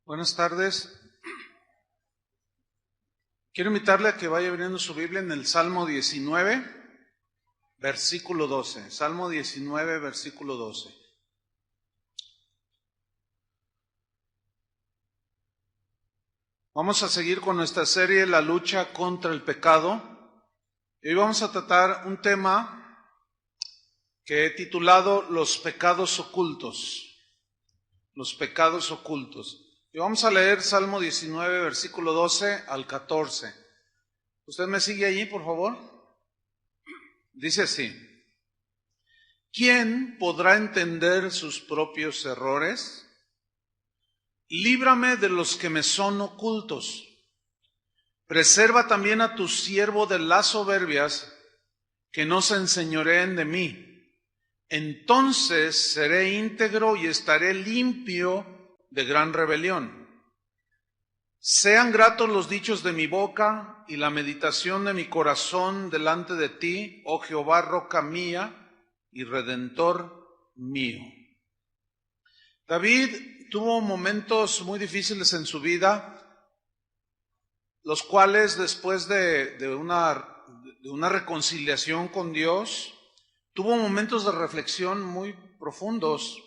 Buenas tardes. Quiero invitarle a que vaya abriendo su Biblia en el Salmo 19, versículo 12. Salmo 19, versículo 12. Vamos a seguir con nuestra serie La lucha contra el pecado. Y hoy vamos a tratar un tema que he titulado Los pecados ocultos. Los pecados ocultos. Y vamos a leer Salmo 19, versículo 12 al 14. ¿Usted me sigue allí, por favor? Dice así: ¿quién podrá entender sus propios errores? Líbrame de los que me son ocultos. Preserva también a tu siervo de las soberbias, que no se enseñoreen de mí. Entonces seré íntegro y estaré limpio de gran rebelión. Sean gratos los dichos de mi boca y la meditación de mi corazón delante de ti, oh Jehová, roca mía y redentor mío. David tuvo momentos muy difíciles en su vida, los cuales después de una reconciliación con Dios, tuvo momentos de reflexión muy profundos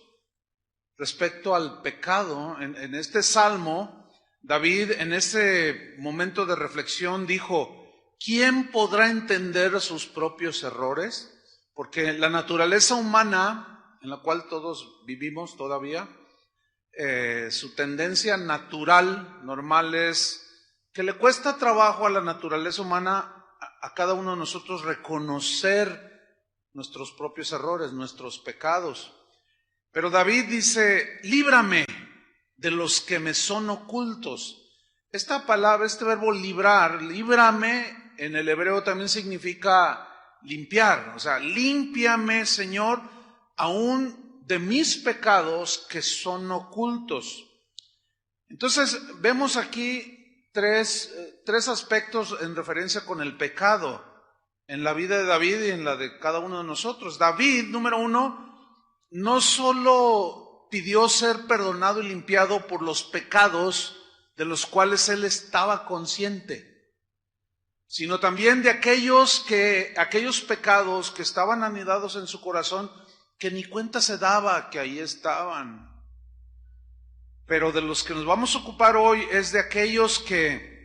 respecto al pecado. En este salmo, David, en ese momento de reflexión, dijo: ¿quién podrá entender sus propios errores? Porque la naturaleza humana, en la cual todos vivimos todavía, su tendencia natural, normal, es que le cuesta trabajo a la naturaleza humana, a cada uno de nosotros, reconocer nuestros propios errores, nuestros pecados. Pero David dice: líbrame de los que me son ocultos. Esta palabra, este verbo librar, líbrame, en el hebreo también significa limpiar. O sea, límpiame, Señor, aún de mis pecados que son ocultos. Entonces, vemos aquí tres aspectos en referencia con el pecado en la vida de David y en la de cada uno de nosotros. David, número uno, no solo pidió ser perdonado y limpiado por los pecados de los cuales él estaba consciente, sino también de aquellos pecados que estaban anidados en su corazón, que ni cuenta se daba que ahí estaban. Pero de los que nos vamos a ocupar hoy es de aquellos que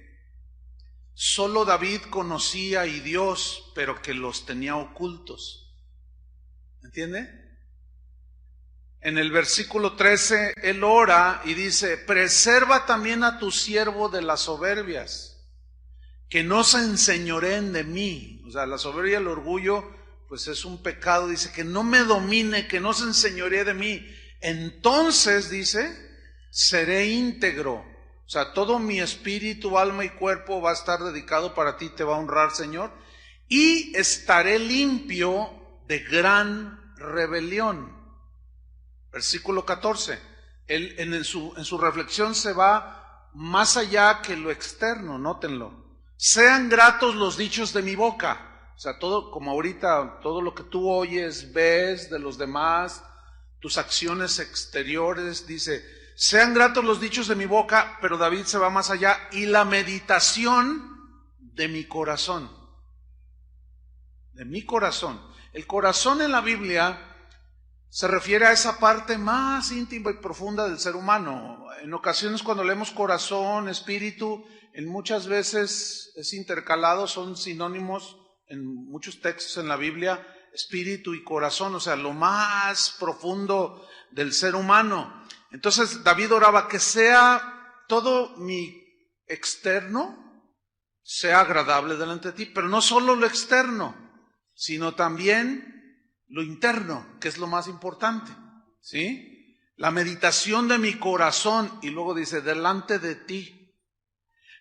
solo David conocía y Dios, pero que los tenía ocultos. ¿Entiende? En el versículo 13, él ora y dice: preserva también a tu siervo de las soberbias, que no se enseñoreen de mí. O sea, la soberbia, el orgullo, pues es un pecado. Dice: que no me domine, que no se enseñoree de mí. Entonces, dice, seré íntegro. O sea, todo mi espíritu, alma y cuerpo va a estar dedicado para ti, te va a honrar, Señor. Y estaré limpio de gran rebelión. Versículo 14, él en su reflexión se va más allá que lo externo, nótenlo. Sean gratos los dichos de mi boca. O sea, todo, como ahorita, todo lo que tú oyes, ves de los demás, tus acciones exteriores, dice: sean gratos los dichos de mi boca, pero David se va más allá, y la meditación de mi corazón. De mi corazón. El corazón en la Biblia se refiere a esa parte más íntima y profunda del ser humano. En ocasiones, cuando leemos corazón, espíritu, en muchas veces es intercalado, son sinónimos en muchos textos en la Biblia, espíritu y corazón, o sea, lo más profundo del ser humano. Entonces David oraba: que sea todo mi externo, sea agradable delante de ti, pero no solo lo externo, sino también lo interno, que es lo más importante, ¿sí? La meditación de mi corazón, y luego dice: delante de ti.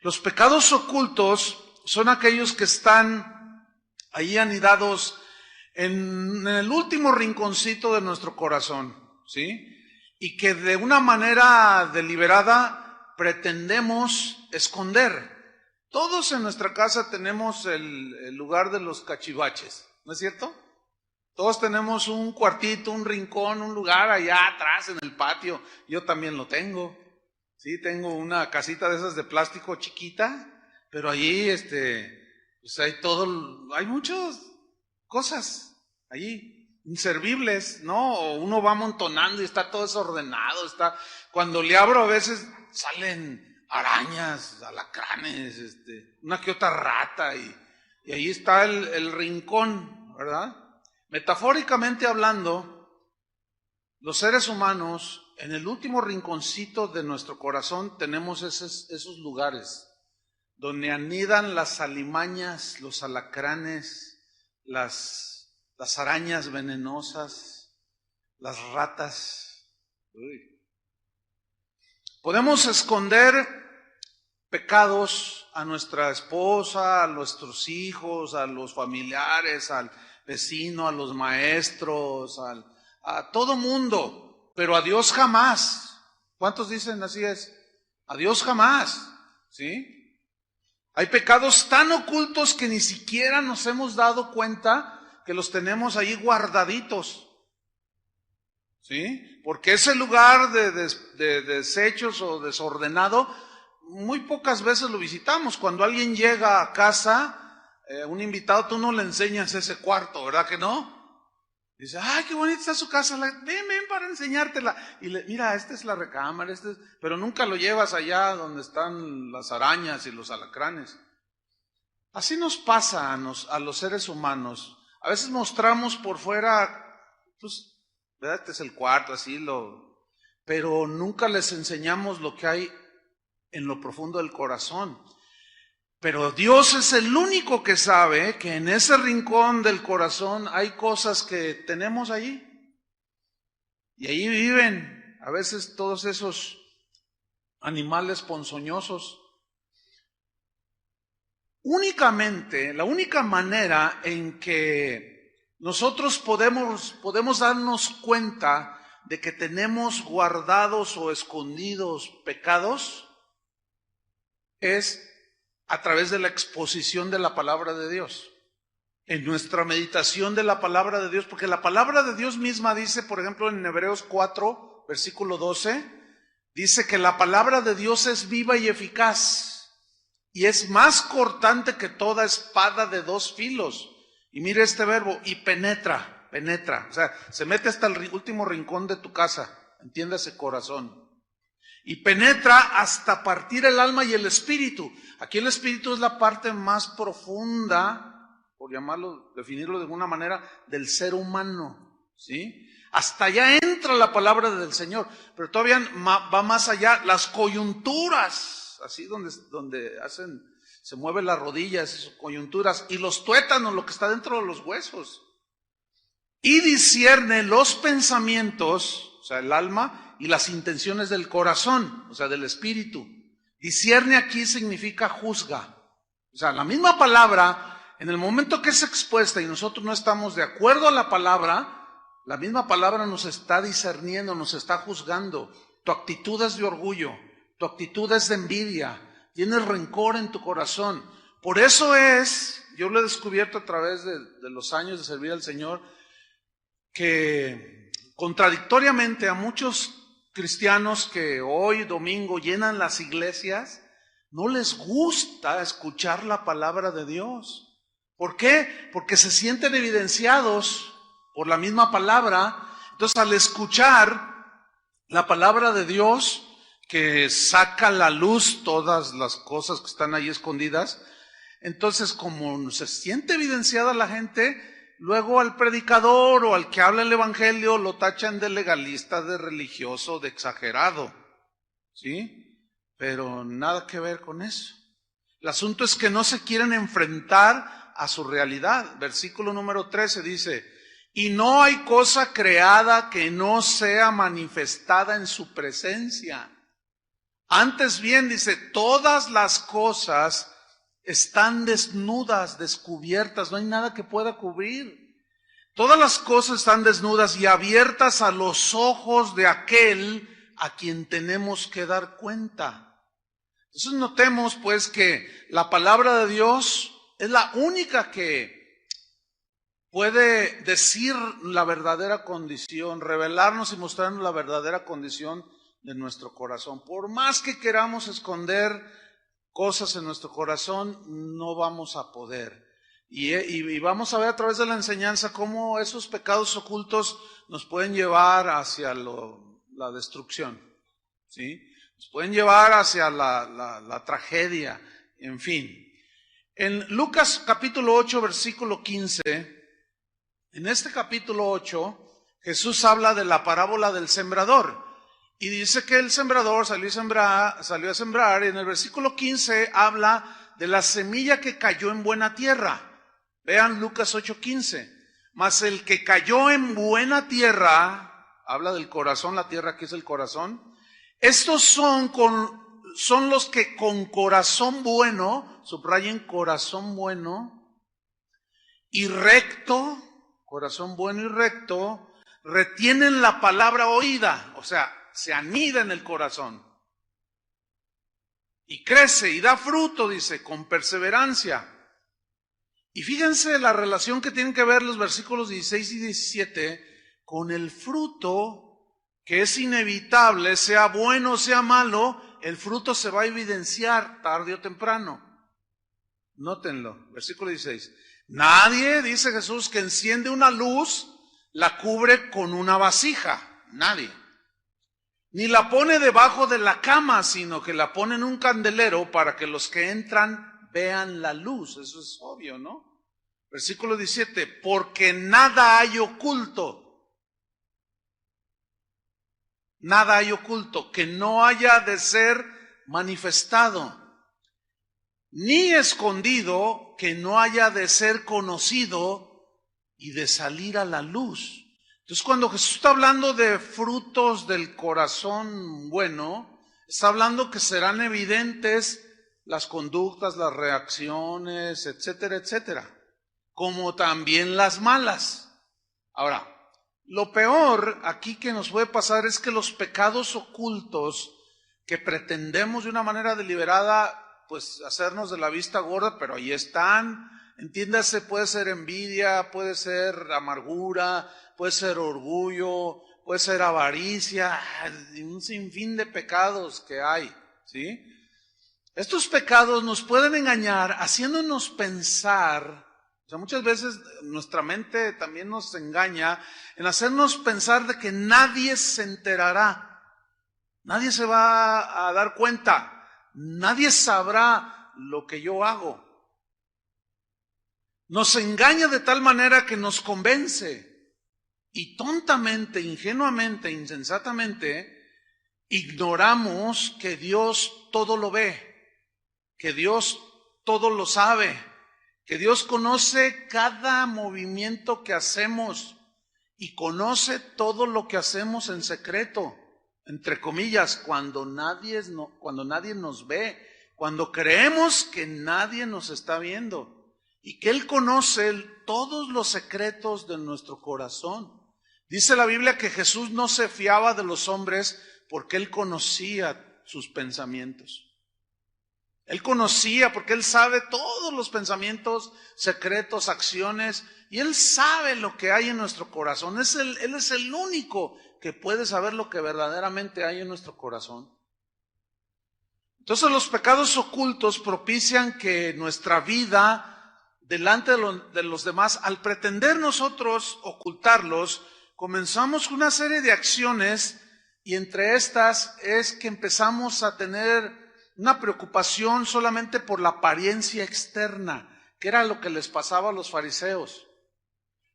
Los pecados ocultos son aquellos que están ahí anidados en el último rinconcito de nuestro corazón, ¿sí? Y que de una manera deliberada pretendemos esconder. Todos en nuestra casa tenemos el lugar de los cachivaches, ¿no es cierto? Todos tenemos un cuartito, un rincón, un lugar allá atrás en el patio. Yo también lo tengo, Sí, tengo una casita de esas de plástico chiquita, pero allí, pues hay muchas cosas allí, inservibles, ¿no? O uno va amontonando y está todo desordenado, cuando le abro a veces salen arañas, alacranes, una que otra rata, y ahí está el rincón, ¿verdad? Metafóricamente hablando, los seres humanos, en el último rinconcito de nuestro corazón tenemos esos lugares donde anidan las alimañas, los alacranes, las arañas venenosas, las ratas. Uy. Podemos esconder pecados a nuestra esposa, a nuestros hijos, a los familiares, al vecino, a los maestros, a todo mundo, pero a Dios jamás. ¿Cuántos dicen así es? A Dios jamás, ¿sí? Hay pecados tan ocultos que ni siquiera nos hemos dado cuenta que los tenemos ahí guardaditos, ¿sí? Porque ese lugar de desechos o desordenado, muy pocas veces lo visitamos. Cuando alguien llega a casa, un invitado, tú no le enseñas ese cuarto, ¿verdad que no? Dice, ay, qué bonita está su casa, ven para enseñártela. Y mira, esta es la recámara, pero nunca lo llevas allá donde están las arañas y los alacranes. Así nos pasa a los seres humanos. A veces mostramos por fuera, pues, ¿verdad? Este es el cuarto, pero nunca les enseñamos lo que hay en lo profundo del corazón. Pero Dios es el único que sabe que en ese rincón del corazón hay cosas que tenemos allí. Y ahí viven a veces todos esos animales ponzoñosos. La única manera en que nosotros podemos darnos cuenta de que tenemos guardados o escondidos pecados es a través de la exposición de la palabra de Dios, en nuestra meditación de la palabra de Dios, porque la palabra de Dios misma dice, por ejemplo, en Hebreos 4, versículo 12, dice que la palabra de Dios es viva y eficaz, y es más cortante que toda espada de dos filos. Y mire este verbo, y penetra, o sea, se mete hasta el último rincón de tu casa, entiéndase corazón. Y penetra hasta partir el alma y el espíritu. Aquí el espíritu es la parte más profunda, por definirlo de alguna manera, del ser humano, ¿sí? Hasta allá entra la palabra del Señor, pero todavía va más allá, las coyunturas, así donde se mueven las rodillas, esas coyunturas, y los tuétanos, lo que está dentro de los huesos. Y discierne los pensamientos, o sea, el alma, y las intenciones del corazón, o sea, del espíritu. Discierne aquí significa juzga. O sea, la misma palabra, en el momento que es expuesta y nosotros no estamos de acuerdo a la palabra, la misma palabra nos está discerniendo, nos está juzgando. Tu actitud es de orgullo, tu actitud es de envidia, tienes rencor en tu corazón. Por eso yo lo he descubierto a través de los años de servir al Señor, que contradictoriamente a muchos cristianos que hoy domingo llenan las iglesias, no les gusta escuchar la palabra de Dios. ¿Por qué? Porque se sienten evidenciados por la misma palabra. Entonces, al escuchar la palabra de Dios, que saca a la luz todas las cosas que están ahí escondidas, entonces como se siente evidenciada la gente, luego al predicador o al que habla el evangelio lo tachan de legalista, de religioso, de exagerado, ¿sí? Pero nada que ver con eso. El asunto es que no se quieren enfrentar a su realidad. Versículo número 13 dice, y no hay cosa creada que no sea manifestada en su presencia. Antes bien, dice, todas las cosas están desnudas, descubiertas, no hay nada que pueda cubrir. Todas las cosas están desnudas y abiertas a los ojos de aquel a quien tenemos que dar cuenta. Entonces notemos pues que la palabra de Dios es la única que puede decir la verdadera condición, revelarnos y mostrarnos la verdadera condición de nuestro corazón. Por más que queramos esconder cosas en nuestro corazón, no vamos a poder. Y vamos a ver a través de la enseñanza cómo esos pecados ocultos nos pueden llevar hacia la destrucción, ¿sí? Nos pueden llevar hacia la tragedia, en fin. En Lucas capítulo 8, versículo 15, en este capítulo 8, Jesús habla de la parábola del sembrador. Y dice que el sembrador salió a sembrar, y en el versículo 15 habla de la semilla que cayó en buena tierra. Vean Lucas 8:15. Mas el que cayó en buena tierra, habla del corazón, la tierra que es el corazón. Estos son los que con corazón bueno, subrayen corazón bueno y recto, corazón bueno y recto, retienen la palabra oída, o sea, se anida en el corazón. Y crece y da fruto, dice, con perseverancia. Y fíjense la relación que tienen que ver los versículos 16 y 17 con el fruto, que es inevitable, sea bueno o sea malo, el fruto se va a evidenciar tarde o temprano. Nótenlo, versículo 16. Nadie, dice Jesús, que enciende una luz, la cubre con una vasija. Nadie. Ni la pone debajo de la cama, sino que la pone en un candelero para que los que entran vean la luz. Eso es obvio, ¿no? Versículo 17, porque nada hay oculto. Nada hay oculto que no haya de ser manifestado, ni escondido que no haya de ser conocido y de salir a la luz. Entonces, cuando Jesús está hablando de frutos del corazón bueno, está hablando que serán evidentes las conductas, las reacciones, etcétera, etcétera, como también las malas. Ahora, lo peor aquí que nos puede pasar es que los pecados ocultos que pretendemos de una manera deliberada, pues hacernos de la vista gorda, pero ahí están, entiéndase, puede ser envidia, puede ser amargura, puede ser orgullo, puede ser avaricia, un sinfín de pecados que hay, ¿sí? Estos pecados nos pueden engañar haciéndonos pensar, o sea, muchas veces nuestra mente también nos engaña en hacernos pensar de que nadie se enterará, nadie se va a dar cuenta, nadie sabrá lo que yo hago. Nos engaña de tal manera que nos convence y tontamente, ingenuamente, insensatamente, ignoramos que Dios todo lo ve, que Dios todo lo sabe, que Dios conoce cada movimiento que hacemos y conoce todo lo que hacemos en secreto, entre comillas, cuando nadie nos ve, cuando creemos que nadie nos está viendo y que Él conoce todos los secretos de nuestro corazón. Dice la Biblia que Jesús no se fiaba de los hombres porque Él conocía sus pensamientos. Él conocía porque Él sabe todos los pensamientos secretos, acciones, y Él sabe lo que hay en nuestro corazón. Él es el único que puede saber lo que verdaderamente hay en nuestro corazón. Entonces los pecados ocultos propician que nuestra vida delante de los demás, al pretender nosotros ocultarlos, comenzamos una serie de acciones, y entre estas es que empezamos a tener una preocupación solamente por la apariencia externa, que era lo que les pasaba a los fariseos.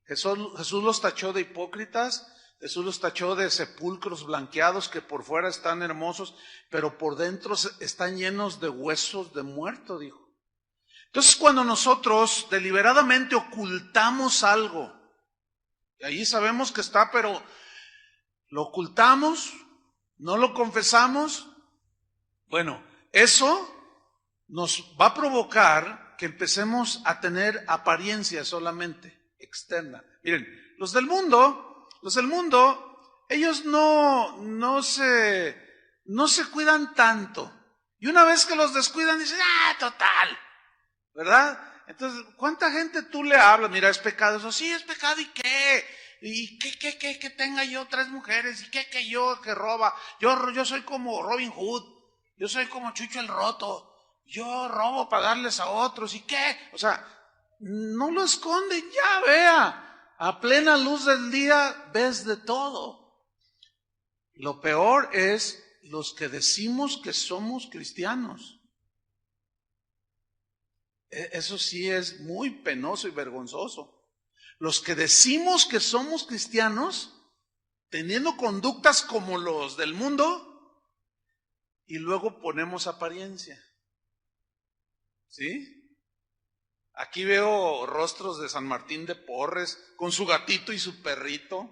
Jesús los tachó de hipócritas, Jesús los tachó de sepulcros blanqueados que por fuera están hermosos, pero por dentro están llenos de huesos de muerto, dijo. Entonces, cuando nosotros deliberadamente ocultamos algo, y ahí sabemos que está, pero lo ocultamos, no lo confesamos, bueno, eso nos va a provocar que empecemos a tener apariencia solamente externa. Miren, los del mundo, ellos no se cuidan tanto. Y una vez que los descuidan, dicen, total, ¿verdad? Entonces, ¿cuánta gente tú le hablas? Mira, es pecado eso, sí, es pecado, ¿y qué? y que tenga yo 3 mujeres, y que yo que roba, yo soy como Robin Hood, yo soy como Chucho el Roto, yo robo para darles a otros, y qué, o sea, no lo esconden, ya vea, a plena luz del día ves de todo. Lo peor es los que decimos que somos cristianos. Eso sí es muy penoso y vergonzoso. Los que decimos que somos cristianos, teniendo conductas como los del mundo, y luego ponemos apariencia. ¿Sí? Aquí veo rostros de San Martín de Porres, con su gatito y su perrito.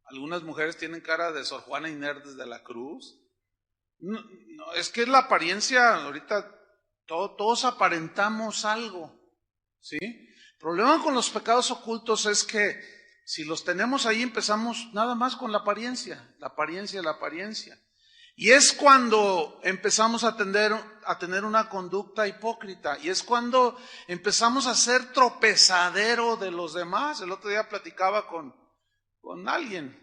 Algunas mujeres tienen cara de Sor Juana Inés de la Cruz. No, es que es la apariencia, ahorita todos aparentamos algo, ¿sí? El problema con los pecados ocultos es que si los tenemos ahí empezamos nada más con la apariencia. Y es cuando empezamos a tener una conducta hipócrita, y es cuando empezamos a ser tropezadero de los demás. El otro día platicaba con alguien.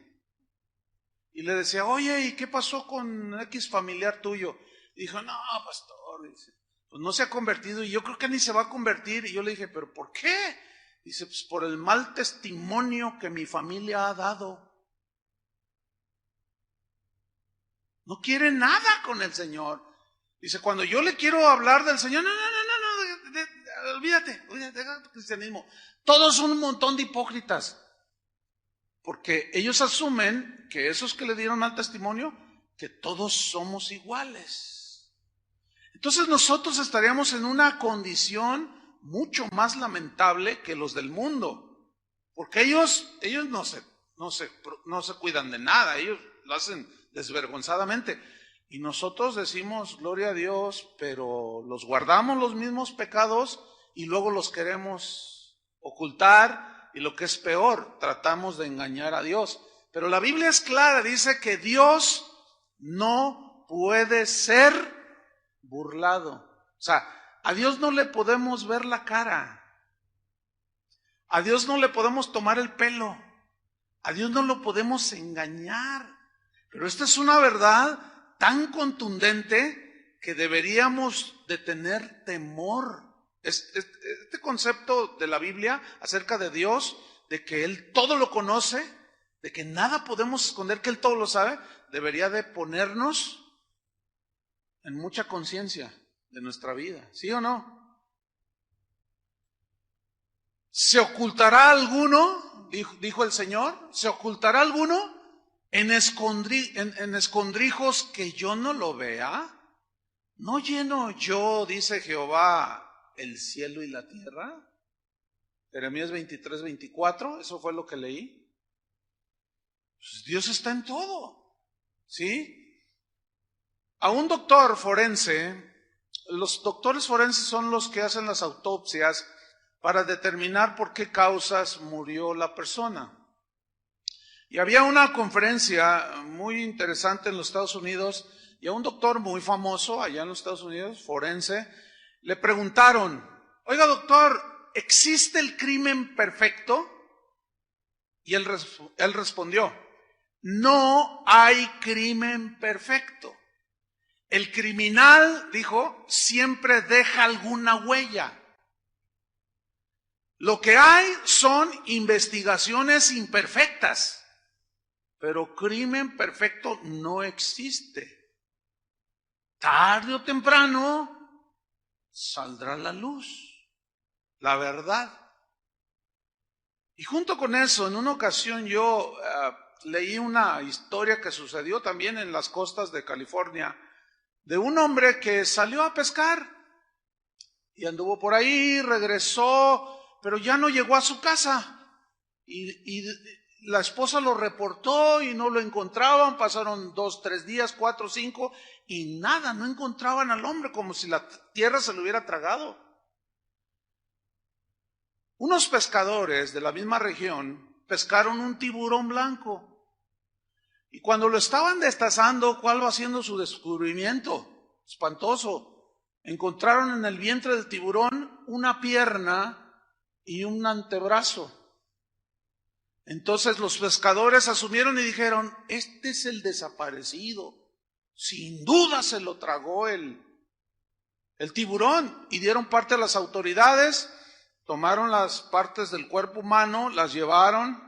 Y le decía, oye, ¿y qué pasó con X familiar tuyo? Y dijo, no, pastor, dice, pues no se ha convertido y yo creo que ni se va a convertir. Y yo le dije, ¿pero por qué? Dice, pues por el mal testimonio que mi familia ha dado. No quiere nada con el Señor. Dice, cuando yo le quiero hablar del Señor, no, olvídate del cristianismo. Todos son un montón de hipócritas. Porque ellos asumen que esos que le dieron mal testimonio, que todos somos iguales. Entonces nosotros estaríamos en una condición mucho más lamentable que los del mundo. Porque ellos no se cuidan de nada, ellos lo hacen desvergonzadamente. Y nosotros decimos, gloria a Dios, pero los guardamos los mismos pecados y luego los queremos ocultar. Y lo que es peor, tratamos de engañar a Dios. Pero la Biblia es clara, dice que Dios no puede ser burlado. O sea, a Dios no le podemos ver la cara. A Dios no le podemos tomar el pelo. A Dios no lo podemos engañar. Pero esta es una verdad tan contundente que deberíamos de tener temor. Este concepto de la Biblia acerca de Dios, de que Él todo lo conoce, de que nada podemos esconder, que Él todo lo sabe, debería de ponernos en mucha conciencia de nuestra vida, ¿sí o no? ¿Se ocultará alguno, dijo el Señor, se ocultará alguno en escondrijos que yo no lo vea? ¿No lleno yo, dice Jehová, el cielo y la tierra? Jeremías 23, 24, eso fue lo que leí. Pues Dios está en todo, ¿sí? A un doctor forense, los doctores forenses son los que hacen las autopsias para determinar por qué causas murió la persona. Y había una conferencia muy interesante en los Estados Unidos, y a un doctor muy famoso allá en los Estados Unidos, forense, le preguntaron, oiga doctor, ¿existe el crimen perfecto? Y él respondió, no hay crimen perfecto. El criminal, dijo, siempre deja alguna huella. Lo que hay son investigaciones imperfectas, pero crimen perfecto no existe. Tarde o temprano saldrá la luz, la verdad. Y junto con eso, en una ocasión yo leí una historia que sucedió también en las costas de California, de un hombre que salió a pescar y anduvo por ahí, regresó, pero ya no llegó a su casa. Y la esposa lo reportó y no lo encontraban, pasaron 2, 3 días, 4, 5, y nada, no encontraban al hombre, como si la tierra se lo hubiera tragado. Unos pescadores de la misma región pescaron un tiburón blanco. Y cuando lo estaban destazando, ¿cuál va siendo su descubrimiento? Espantoso. Encontraron en el vientre del tiburón una pierna y un antebrazo. Entonces los pescadores asumieron y dijeron, este es el desaparecido. Sin duda se lo tragó el tiburón. Y dieron parte a las autoridades, tomaron las partes del cuerpo humano, las llevaron.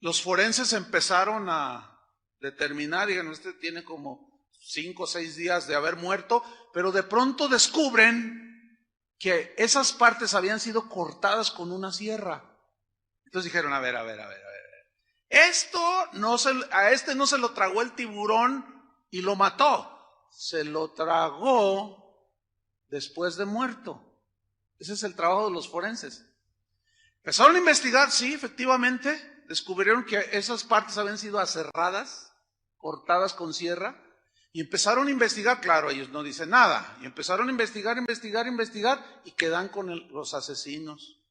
Los forenses empezaron a determinar, dijeron, este tiene como 5 o 6 días de haber muerto, pero de pronto descubren que esas partes habían sido cortadas con una sierra. Entonces dijeron, a ver. A este no se lo tragó el tiburón y lo mató. Se lo tragó después de muerto. Ese es el trabajo de los forenses. Empezaron a investigar, sí, efectivamente, descubrieron que esas partes habían sido aserradas, cortadas con sierra, y empezaron a investigar, claro, ellos no dicen nada, y empezaron a investigar, y quedan con los asesinos.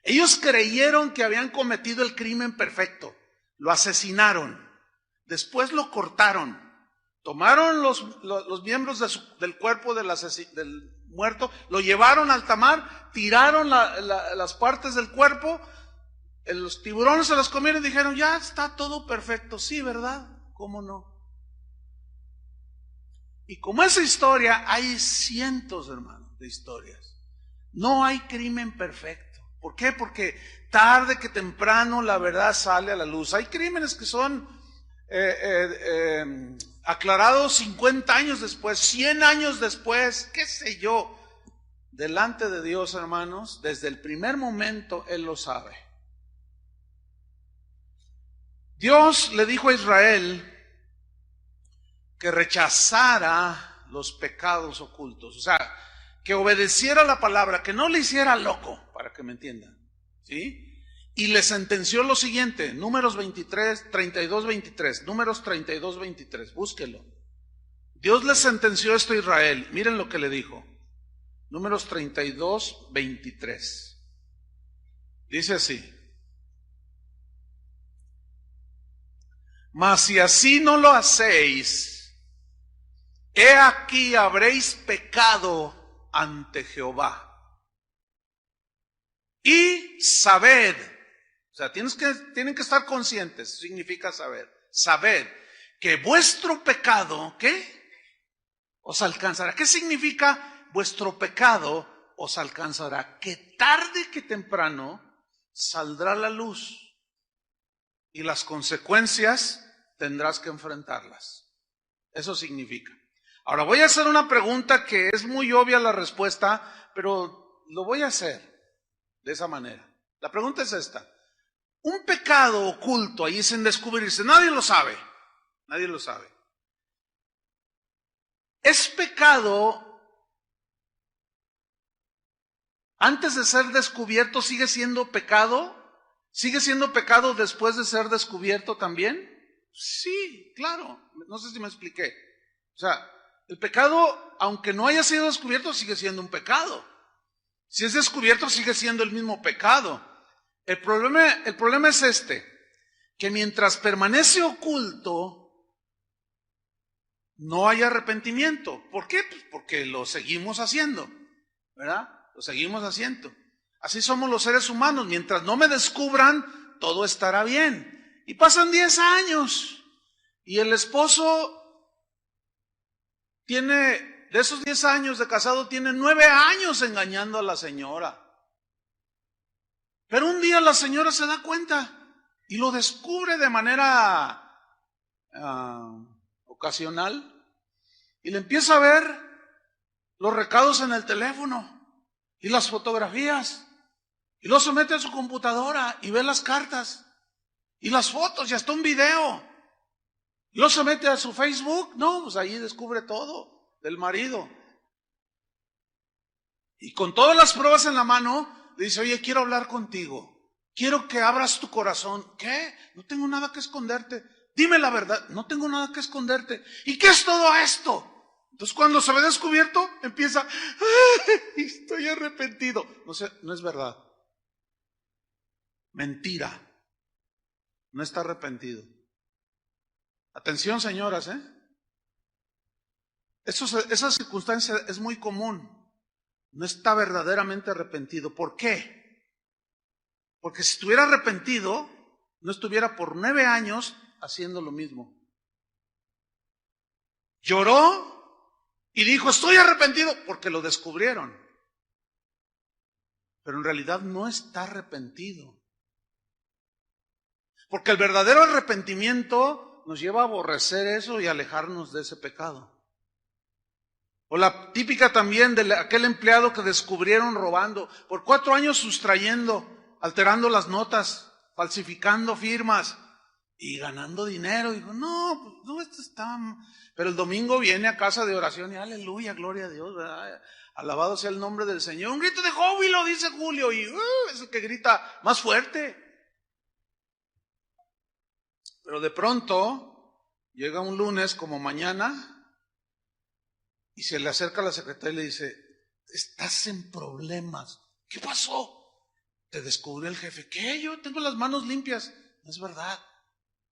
Ellos creyeron que habían cometido el crimen perfecto, lo asesinaron, después lo cortaron, tomaron los miembros del cuerpo del muerto, lo llevaron al alta mar, tiraron las partes del cuerpo, los tiburones se las comieron y dijeron, ya está todo perfecto. Sí, ¿verdad? ¿Cómo no? Y como esa historia, hay cientos, hermanos, de historias. No hay crimen perfecto. ¿Por qué? Porque tarde que temprano la verdad sale a la luz. Hay crímenes que son aclarados 50 años después, 100 años después, qué sé yo. Delante de Dios, hermanos, desde el primer momento Él lo sabe. Dios le dijo a Israel que rechazara los pecados ocultos, o sea, que obedeciera la palabra, que no le hiciera loco, para que me entiendan, ¿sí? Y le sentenció lo siguiente, Números 32-23, Números 32-23, búsquelo. Dios le sentenció esto a Israel, miren lo que le dijo, Números 32-23, dice así. Mas si así no lo hacéis, he aquí habréis pecado ante Jehová. Y sabed, o sea, tienen que estar conscientes, significa saber, sabed que vuestro pecado, ¿qué? Os alcanzará. ¿Qué significa vuestro pecado os alcanzará? Que tarde que temprano saldrá la luz y las consecuencias tendrás que enfrentarlas. Eso significa. Ahora voy a hacer una pregunta que es muy obvia la respuesta, pero lo voy a hacer de esa manera. La pregunta es esta. Un pecado oculto ahí sin descubrirse, nadie lo sabe. Nadie lo sabe. ¿Es pecado antes de ser descubierto? ¿Sigue siendo pecado? ¿Sigue siendo pecado después de ser descubierto también? Sí, claro. No sé si me expliqué. O sea, el pecado, aunque no haya sido descubierto, sigue siendo un pecado. Si es descubierto, sigue siendo el mismo pecado. El problema es que mientras permanece oculto, no hay arrepentimiento. ¿Por qué? Pues porque lo seguimos haciendo, ¿verdad? Lo seguimos haciendo. Así somos los seres humanos. Mientras no me descubran, todo estará bien. Y pasan 10 años. Y el esposo de esos 10 años de casado, tiene 9 años engañando a la señora. Pero un día la señora se da cuenta y lo descubre de manera ocasional. Y le empieza a ver los recados en el teléfono y las fotografías. Y luego se mete a su computadora y ve las cartas y las fotos y hasta un video. Y luego se mete a su Facebook, no, pues ahí descubre todo del marido. Y con todas las pruebas en la mano, le dice, oye, quiero hablar contigo. Quiero que abras tu corazón. ¿Qué? No tengo nada que esconderte. Dime la verdad, no tengo nada que esconderte. ¿Y qué es todo esto? Entonces cuando se ve descubierto, empieza, estoy arrepentido. No es verdad. Mentira. No está arrepentido. Atención, señoras, Esa circunstancia es muy común. no está verdaderamente arrepentido. ¿Por qué? Porque si estuviera arrepentido, no estuviera por 9 años haciendo lo mismo. Lloró y dijo, estoy arrepentido, porque lo descubrieron. Pero en realidad no está arrepentido. Porque el verdadero arrepentimiento nos lleva a aborrecer eso y alejarnos de ese pecado. O la típica también de aquel empleado que descubrieron robando, por 4 años sustrayendo, alterando las notas, falsificando firmas y ganando dinero. Y digo, no, esto está... Pero el domingo viene a casa de oración y aleluya, gloria a Dios, ¿verdad? Alabado sea el nombre del Señor. Un grito de júbilo, dice Julio, y es el que grita más fuerte. Pero de pronto llega un lunes como mañana y se le acerca a la secretaria y le dice, estás en problemas. ¿Qué pasó? Te descubrió el jefe. ¿Qué? Yo tengo las manos limpias. No es verdad.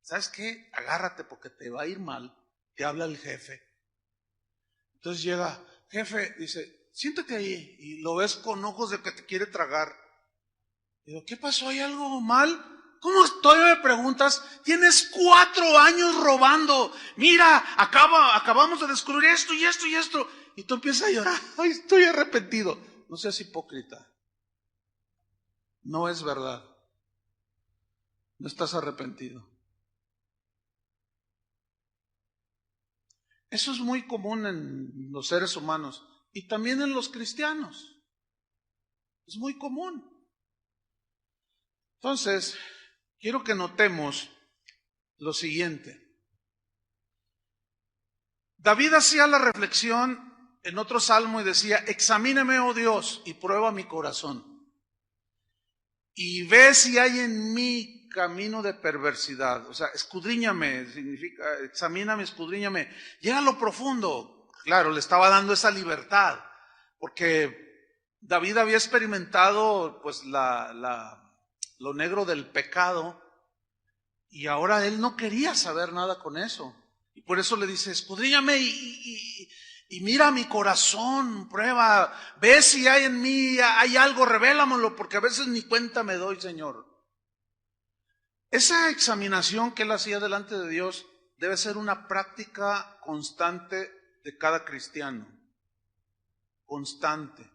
¿Sabes qué? Agárrate porque te va a ir mal. Te habla el jefe. Entonces llega, jefe, dice, siéntate ahí. Y lo ves con ojos de que te quiere tragar. Digo, ¿qué pasó? ¿Hay algo mal? ¿Cómo todavía me preguntas? Tienes 4 años robando. Mira, acabamos de descubrir esto y esto y esto. Y tú empiezas a llorar. Ay, estoy arrepentido. No seas hipócrita. No es verdad. No estás arrepentido. Eso es muy común en los seres humanos y también en los cristianos. Es muy común. Entonces, quiero que notemos lo siguiente. David hacía la reflexión en otro salmo y decía, examíname, oh Dios, y prueba mi corazón. Y ve si hay en mí camino de perversidad. O sea, escudriñame, significa, examíname, escudriñame. Llega a lo profundo. Claro, le estaba dando esa libertad, porque David había experimentado pues lo negro del pecado y ahora él no quería saber nada con eso. Y por eso le dice, escudriñame y mira mi corazón, prueba, ve si hay en mí, hay algo, revélamelo, porque a veces ni cuenta me doy, Señor. Esa examinación que él hacía delante de Dios debe ser una práctica constante de cada cristiano. Constante,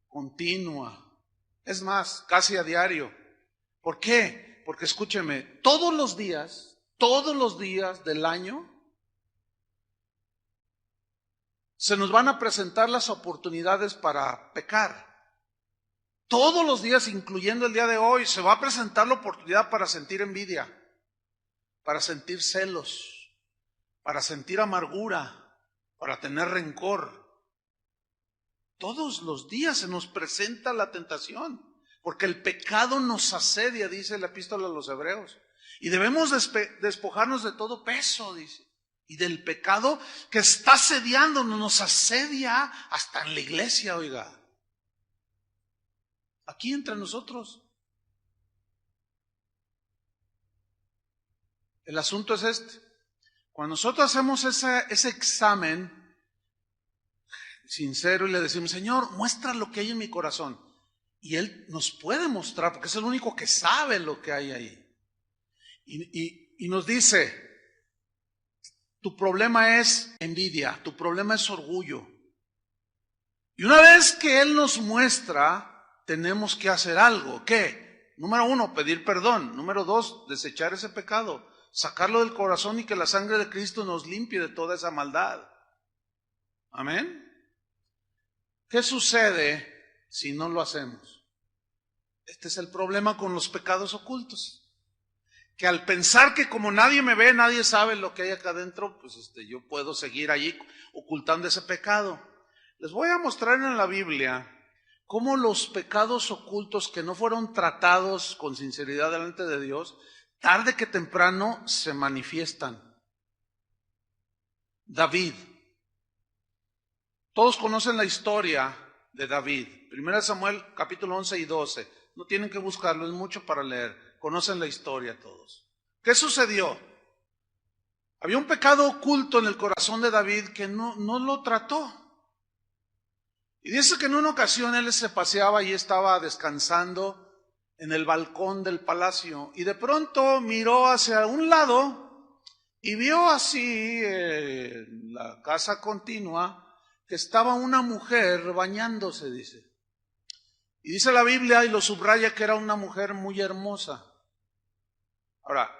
continua. Es más, casi a diario. ¿Por qué? Porque escúcheme, todos los días del año, se nos van a presentar las oportunidades para pecar. Todos los días, incluyendo el día de hoy, se va a presentar la oportunidad para sentir envidia, para sentir celos, para sentir amargura, para tener rencor. Todos los días se nos presenta la tentación, porque el pecado nos asedia, dice la epístola a los Hebreos. Y debemos despojarnos de todo peso, dice. Y del pecado que está asediándonos, nos asedia hasta en la iglesia, oiga. Aquí entre nosotros. El asunto es este. Cuando nosotros hacemos ese examen sincero y le decimos, Señor, muestra lo que hay en mi corazón. Y Él nos puede mostrar, porque es el único que sabe lo que hay ahí. Y nos dice, tu problema es envidia, tu problema es orgullo. Y una vez que Él nos muestra, tenemos que hacer algo. ¿Qué? Número 1, pedir perdón. Número 2, desechar ese pecado, sacarlo del corazón y que la sangre de Cristo nos limpie de toda esa maldad. Amén. ¿Qué sucede si no lo hacemos? Este es el problema con los pecados ocultos. Que al pensar que como nadie me ve, nadie sabe lo que hay acá adentro, pues yo puedo seguir allí ocultando ese pecado. Les voy a mostrar en la Biblia cómo los pecados ocultos que no fueron tratados con sinceridad delante de Dios, tarde que temprano se manifiestan. David. Todos conocen la historia de David. 1 Samuel capítulo 11 y 12. No tienen que buscarlo, es mucho para leer. Conocen la historia todos. ¿Qué sucedió? Había un pecado oculto en el corazón de David que no lo trató. Y dice que en una ocasión él se paseaba y estaba descansando en el balcón del palacio y de pronto miró hacia un lado y vio así en la casa continua que estaba una mujer bañándose, dice. Y dice la Biblia y lo subraya que era una mujer muy hermosa. Ahora,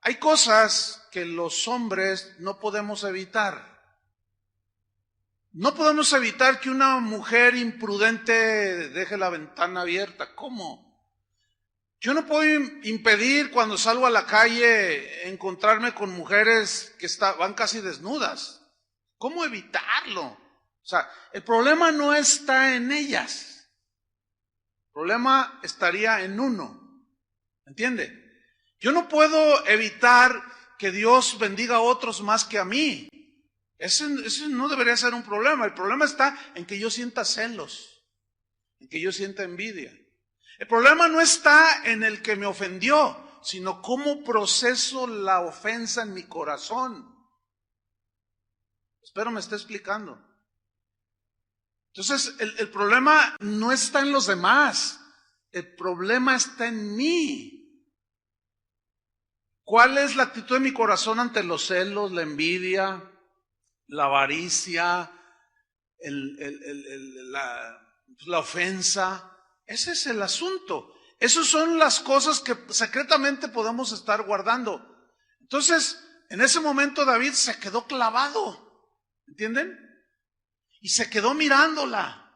hay cosas que los hombres no podemos evitar. No podemos evitar que una mujer imprudente deje la ventana abierta. ¿Cómo? Yo no puedo impedir cuando salgo a la calle encontrarme con mujeres que van casi desnudas. ¿Cómo evitarlo? O sea, el problema no está en ellas. El problema estaría en uno. ¿Entiende? Yo no puedo evitar que Dios bendiga a otros más que a mí. Ese no debería ser un problema. El problema está en que yo sienta celos, en que yo sienta envidia. El problema no está en el que me ofendió, sino cómo proceso la ofensa en mi corazón. Espero me esté explicando. Entonces, el problema no está en los demás, el problema está en mí. ¿Cuál es la actitud de mi corazón ante los celos, la envidia, la avaricia, la ofensa? Ese es el asunto. Esas son las cosas que secretamente podemos estar guardando. Entonces, en ese momento David se quedó clavado, ¿entienden? Y se quedó mirándola.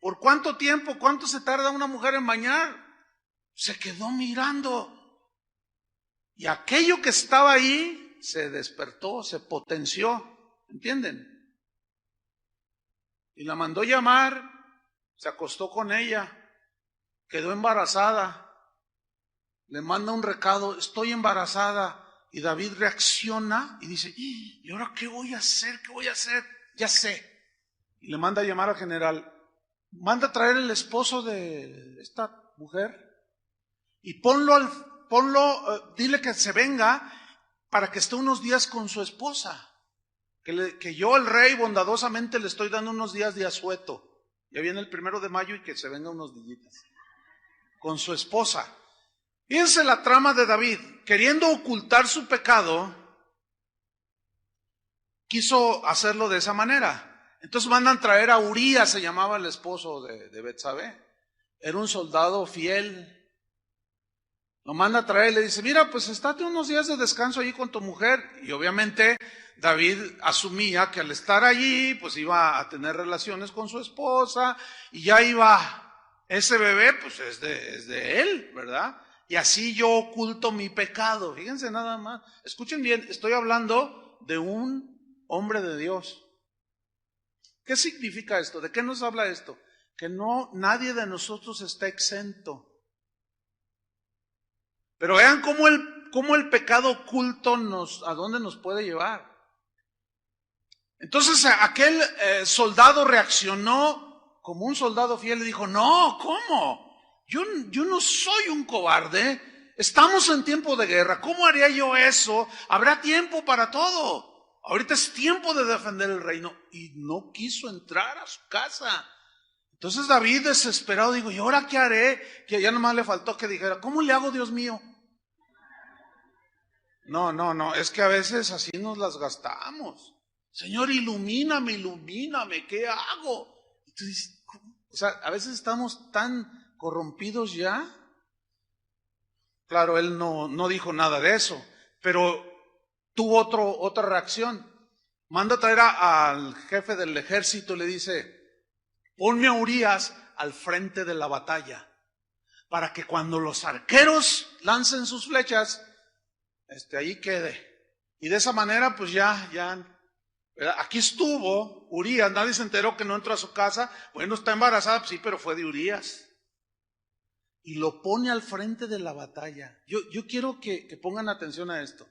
¿Por cuánto tiempo? ¿Cuánto se tarda una mujer en bañar? Se quedó mirando. Y aquello que estaba ahí se despertó, se potenció, ¿entienden? Y la mandó llamar, se acostó con ella, quedó embarazada, le manda un recado, estoy embarazada, y David reacciona y dice, ¿y ahora qué voy a hacer? ¿Qué voy a hacer? Ya sé. Y le manda a llamar al general, manda a traer el esposo de esta mujer y dile que se venga para que esté unos días con su esposa. Que yo, el rey, bondadosamente le estoy dando unos días de asueto. Ya viene el 1 de mayo y que se venga unos días con su esposa. Fíjense la trama de David. Queriendo ocultar su pecado, quiso hacerlo de esa manera. Entonces mandan traer a Urías, se llamaba el esposo de Betsabé. Era un soldado fiel. Lo manda a traer y le dice, mira, pues estate unos días de descanso allí con tu mujer. Y obviamente David asumía que al estar allí, pues iba a tener relaciones con su esposa y ya iba, ese bebé pues es de él, ¿verdad? Y así yo oculto mi pecado. Fíjense nada más. Escuchen bien, estoy hablando de un hombre de Dios. ¿Qué significa esto? ¿De qué nos habla esto? Que nadie de nosotros está exento. Pero vean cómo el pecado oculto ¿a dónde nos puede llevar? Entonces aquel soldado reaccionó como un soldado fiel y dijo, no, ¿cómo? Yo no soy un cobarde. Estamos en tiempo de guerra. ¿Cómo haría yo eso? Habrá tiempo para todo. Ahorita es tiempo de defender el reino. Y no quiso entrar a su casa. Entonces David, desesperado, dijo, ¿y ahora qué haré? Que ya nomás le faltó que dijera, ¿cómo le hago, Dios mío? No, es que a veces así nos las gastamos. Señor, ilumíname, ¿qué hago? Entonces, o sea, a veces estamos tan corrompidos ya. Claro, él no dijo nada de eso, pero tuvo otra reacción. Manda a traer al jefe del ejército y le dice, ponme a Urías al frente de la batalla, para que cuando los arqueros lancen sus flechas, ahí quede. Y de esa manera, pues ya, aquí estuvo Urías, nadie se enteró que no entró a su casa. Bueno, está embarazada, pues sí, pero fue de Urías. Y lo pone al frente de la batalla. Yo quiero que pongan atención a esto.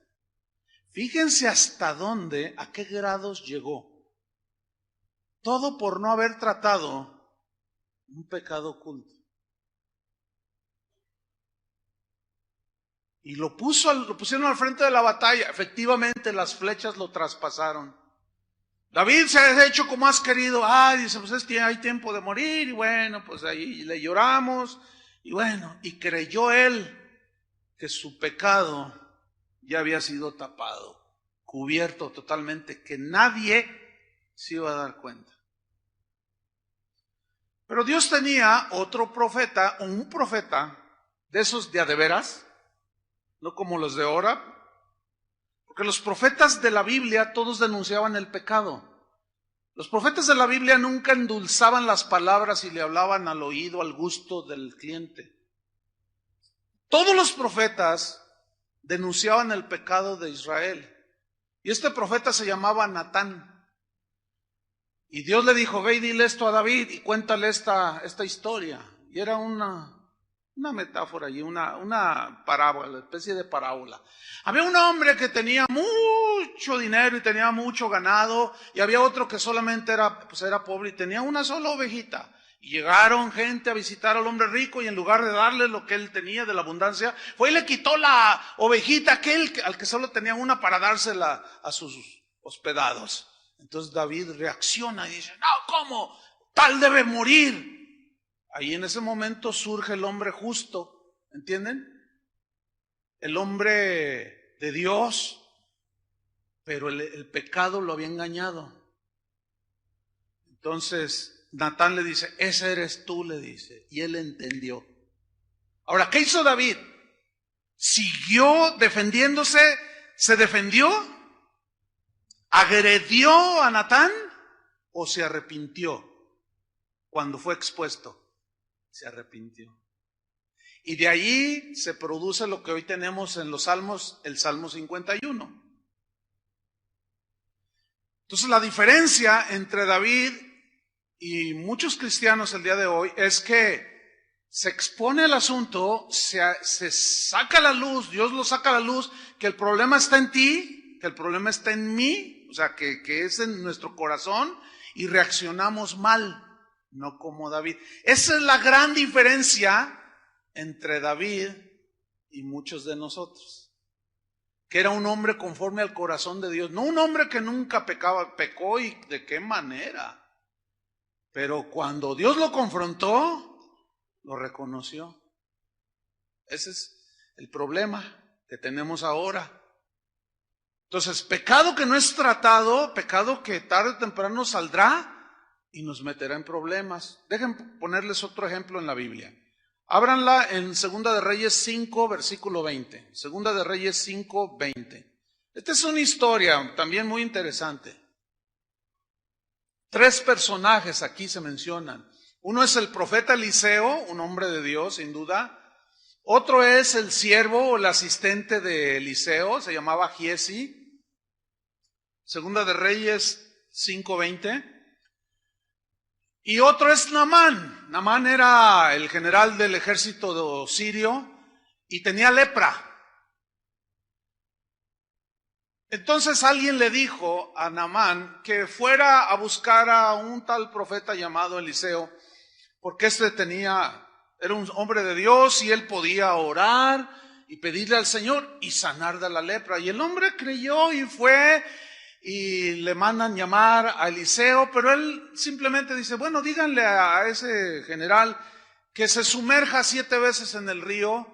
Fíjense hasta dónde, a qué grados llegó. Todo por no haber tratado un pecado oculto. Y lo pusieron al frente de la batalla. Efectivamente, las flechas lo traspasaron. David se ha hecho como has querido. Dice, pues hay tiempo de morir. Y bueno, pues ahí le lloramos. Y bueno, y creyó él que su pecado ya había sido tapado, cubierto totalmente, que nadie se iba a dar cuenta. Pero Dios tenía otro profeta, o un profeta de esos de a de veras, no como los de ahora, porque los profetas de la Biblia todos denunciaban el pecado. Los profetas de la Biblia nunca endulzaban las palabras y le hablaban al oído, al gusto del cliente. Todos los profetas denunciaban el pecado de Israel. Y este profeta se llamaba Natán. Y Dios le dijo, ve y dile esto a David y cuéntale esta historia. Y era una metáfora y una parábola, especie de parábola. Había un hombre que tenía mucho dinero y tenía mucho ganado, y había otro que solamente era pobre y tenía una sola ovejita. Y llegaron gente a visitar al hombre rico, y en lugar de darle lo que él tenía de la abundancia, fue y le quitó la ovejita al que solo tenía una para dársela a sus hospedados. Entonces David reacciona y dice, no, ¿cómo? Tal debe morir. Ahí en ese momento surge el hombre justo, ¿entienden? El hombre de Dios, pero el pecado lo había engañado. Entonces Natán le dice, ese eres tú, le dice, y él entendió. Ahora, ¿qué hizo David? ¿Siguió defendiéndose? ¿Se defendió? ¿Agredió a Natán o se arrepintió cuando fue expuesto? Se arrepintió. Y de ahí se produce lo que hoy tenemos en los Salmos, el Salmo 51. Entonces la diferencia entre David y muchos cristianos el día de hoy es que se expone el asunto, se saca a la luz, Dios lo saca a la luz, que el problema está en ti, que el problema está en mí, o sea, que es en nuestro corazón, y reaccionamos mal, no como David. Esa es la gran diferencia entre David y muchos de nosotros, que era un hombre conforme al corazón de Dios, no un hombre que nunca pecó y de qué manera, pero cuando Dios lo confrontó, lo reconoció. Ese es el problema que tenemos ahora. Entonces, pecado que no es tratado, pecado que tarde o temprano saldrá y nos meterá en problemas. Dejen ponerles otro ejemplo en la Biblia. Ábranla en Segunda de Reyes 5, versículo 20. Segunda de Reyes 5, 20. Esta es una historia también muy interesante. 3 personajes aquí se mencionan. Uno es el profeta Eliseo, un hombre de Dios, sin duda. Otro es el siervo o el asistente de Eliseo, se llamaba Giesi. Segunda de Reyes 5:20. Y otro es Naamán. Naamán era el general del ejército sirio y tenía lepra. Entonces alguien le dijo a Naamán que fuera a buscar a un tal profeta llamado Eliseo, porque era un hombre de Dios y él podía orar y pedirle al Señor y sanar de la lepra. Y el hombre creyó y fue, y le mandan llamar a Eliseo, pero él simplemente dice, bueno, díganle a ese general que se sumerja 7 veces en el río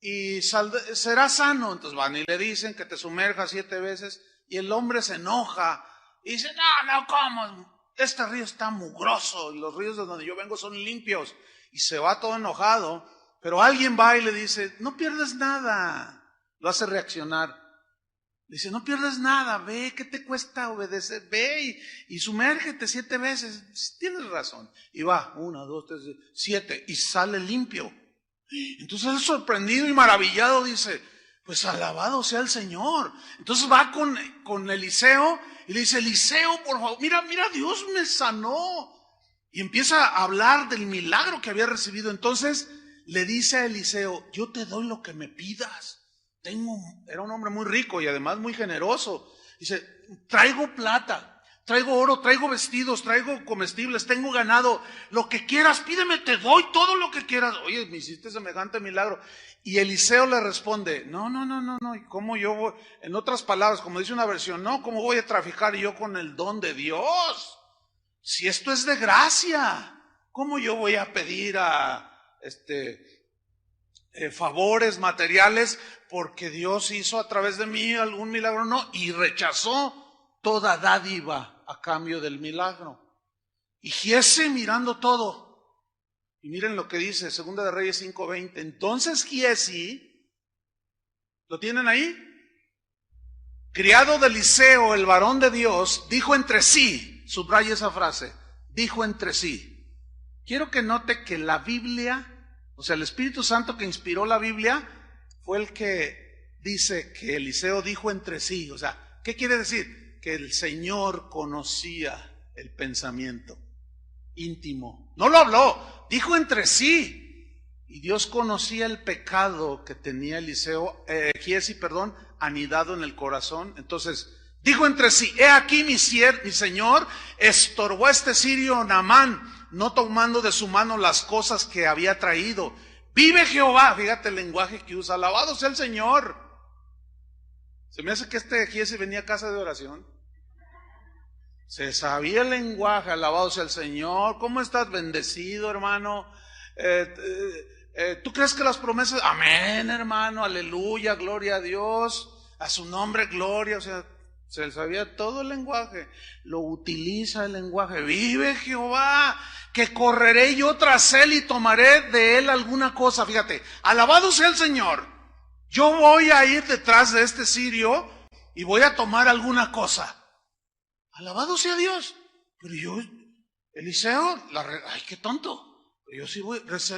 y será sano. Entonces van y le dicen que te sumerja 7 veces, y el hombre se enoja y dice, no, ¿cómo? Este río está mugroso y los ríos de donde yo vengo son limpios. Y se va todo enojado, pero alguien va y le dice, no pierdes nada. Lo hace reaccionar. Dice, no pierdes nada, ve, ¿qué te cuesta obedecer? Ve y sumérgete 7 veces. Tienes razón. Y va, 1, 2, 3, 7, y sale limpio. Entonces él, sorprendido y maravillado, dice, pues alabado sea el Señor. Entonces va con Eliseo y le dice, Eliseo, por favor, mira, Dios me sanó. Y empieza a hablar del milagro que había recibido. Entonces le dice a Eliseo, yo te doy lo que me pidas. Era un hombre muy rico y además muy generoso. Dice, traigo plata, traigo oro, traigo vestidos, traigo comestibles, tengo ganado, lo que quieras, pídeme, te doy todo lo que quieras. Oye, me hiciste semejante milagro. Y Eliseo le responde, no, ¿y cómo yo voy? En otras palabras, como dice una versión, no, ¿cómo voy a traficar yo con el don de Dios? Si esto es de gracia, ¿cómo yo voy a pedir favores materiales porque Dios hizo a través de mí algún milagro? No, y rechazó toda dádiva a cambio del milagro. Y Giezi mirando todo, y miren lo que dice, Segunda de Reyes 5:20. Entonces Giezi, ¿lo tienen ahí? Criado de Eliseo, el varón de Dios, dijo entre sí, subraya esa frase, dijo entre sí. Quiero que note que la Biblia, o sea, el Espíritu Santo que inspiró la Biblia, fue el que dice que Eliseo dijo entre sí. O sea, ¿qué quiere decir? Que el Señor conocía el pensamiento íntimo. No lo habló, dijo entre sí. Y Dios conocía el pecado que tenía Giezi, anidado en el corazón. Entonces, dijo entre sí, he aquí mi señor estorbó a este sirio Naamán, no tomando de su mano las cosas que había traído. Vive Jehová, fíjate el lenguaje que usa, alabado sea el Señor. Se me hace que Giezi venía a casa de oración. Se sabía el lenguaje, alabado sea el Señor. ¿Cómo estás? Bendecido, hermano. ¿Tú crees que las promesas? Amén, hermano, aleluya, gloria a Dios, a su nombre, gloria. O sea, se sabía todo el lenguaje, lo utiliza el lenguaje. Vive Jehová, que correré yo tras él y tomaré de él alguna cosa. Fíjate, alabado sea el Señor. Yo voy a ir detrás de este sirio y voy a tomar alguna cosa. Alabado sea Dios. Pero yo, Eliseo, ay, qué tonto. Yo sí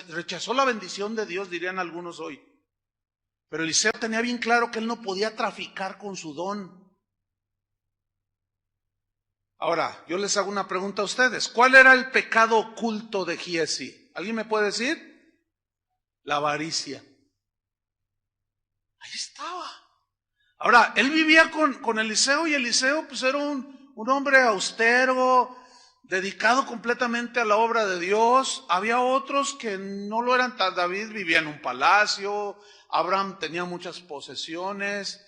rechazó la bendición de Dios, dirían algunos hoy. Pero Eliseo tenía bien claro que él no podía traficar con su don. Ahora, yo les hago una pregunta a ustedes. ¿Cuál era el pecado oculto de Giezi? ¿Alguien me puede decir? La avaricia. Ahí estaba. Ahora, él vivía con Eliseo, y Eliseo pues era un hombre austero, dedicado completamente a la obra de Dios. Había otros que no lo eran. David vivía en un palacio, Abraham tenía muchas posesiones,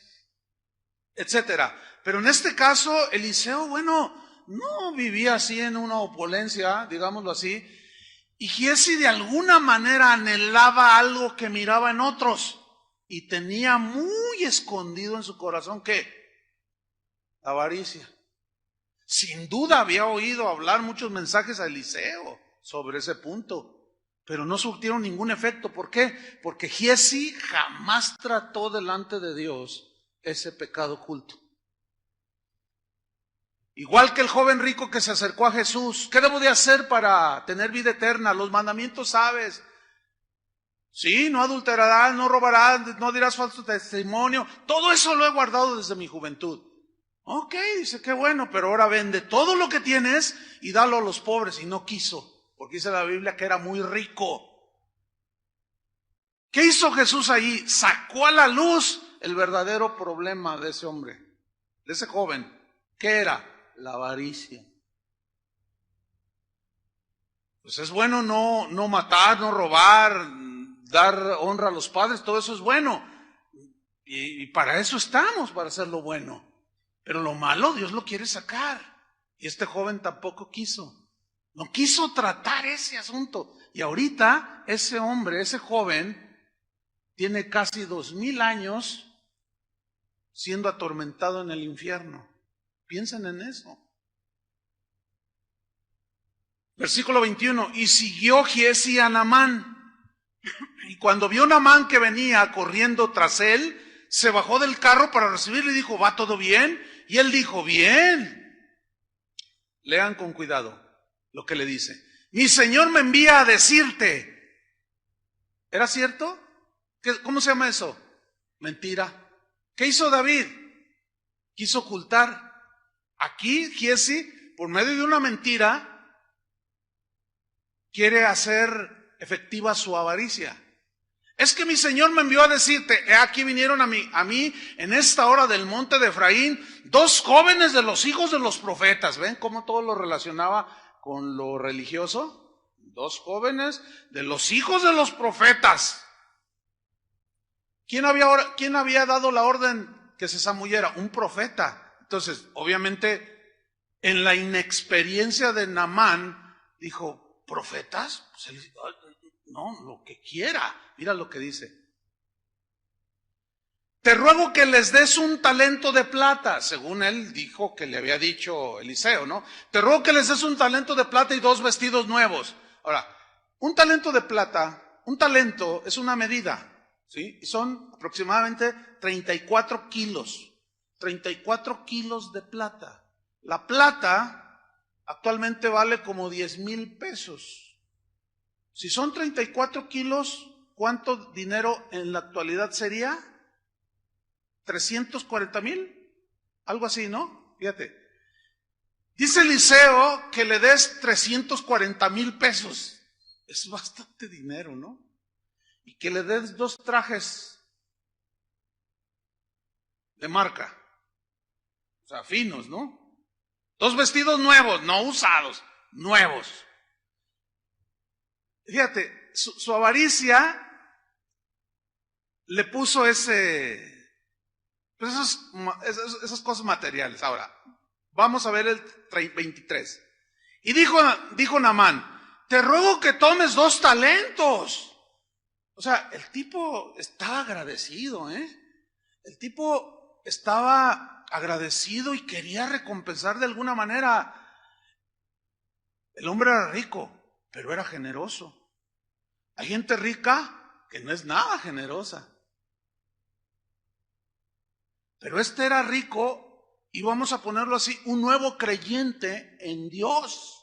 etcétera. Pero en este caso, Eliseo, no vivía así en una opulencia, digámoslo así. Y Giezi de alguna manera anhelaba algo que miraba en otros, y tenía muy escondido en su corazón, ¿qué? La avaricia. Sin duda había oído hablar muchos mensajes a Eliseo sobre ese punto, pero no surtieron ningún efecto. ¿Por qué? Porque Giezi jamás trató delante de Dios ese pecado oculto. Igual que el joven rico que se acercó a Jesús. ¿Qué debo de hacer para tener vida eterna? Los mandamientos sabes. Sí, no adulterarás, no robarás, no dirás falso testimonio. Todo eso lo he guardado desde mi juventud. Ok, dice, qué bueno, pero ahora vende todo lo que tienes y dalo a los pobres. Y no quiso, porque dice la Biblia que era muy rico. ¿Qué hizo Jesús ahí? Sacó a la luz el verdadero problema de ese hombre, de ese joven. ¿Qué era? La avaricia. Pues es bueno no matar, no robar, dar honra a los padres, todo eso es bueno. Y para eso estamos, para hacer lo bueno. Pero lo malo Dios lo quiere sacar. Y este joven tampoco quiso. No quiso tratar ese asunto. Y ahorita ese hombre, ese joven, tiene casi 2000 años siendo atormentado en el infierno. Piensen en eso. Versículo 21. Y siguió Giezi a Naamán. Y cuando vio Naamán que venía corriendo tras él, se bajó del carro para recibirle y dijo, ¿va todo bien? Y él dijo, bien. Lean con cuidado lo que le dice. Mi Señor me envía a decirte. ¿Era cierto? ¿Cómo se llama eso? Mentira. ¿Qué hizo David? Quiso ocultar. Aquí Giezi, por medio de una mentira, quiere hacer efectiva su avaricia. Es que mi Señor me envió a decirte, he aquí vinieron a mí en esta hora del monte de Efraín, 2 jóvenes de los hijos de los profetas. ¿Ven cómo todo lo relacionaba con lo religioso? 2 jóvenes de los hijos de los profetas. ¿Quién había dado la orden que se zambullera? Un profeta. Entonces, obviamente, en la inexperiencia de Naamán, dijo, ¿profetas? Pues no, lo que quiera. Mira lo que dice. Te ruego que les des un talento de plata, según él dijo que le había dicho Eliseo, ¿no? Te ruego que les des un talento de plata y 2 vestidos nuevos. Ahora, un talento de plata, un talento es una medida, ¿sí? Y son aproximadamente 34 kilos. 34 kilos de plata. La plata actualmente vale como 10,000 pesos. Si son 34 kilos, ¿cuánto dinero en la actualidad sería? 340,000, algo así, ¿no? Fíjate. Dice Eliseo que le des 340,000 pesos. Es bastante dinero, ¿no? Y que le des 2 trajes de marca. O sea, finos, ¿no? 2 vestidos nuevos, no usados, nuevos. Fíjate, su avaricia le puso esas cosas materiales. Ahora, vamos a ver el 23. Y dijo Naamán, te ruego que tomes 2 talentos. O sea, el tipo estaba agradecido, ¿eh? El tipo estaba agradecido y quería recompensar de alguna manera. El hombre era rico, pero era generoso. Hay gente rica que no es nada generosa. Pero este era rico y vamos a ponerlo así, un nuevo creyente en Dios.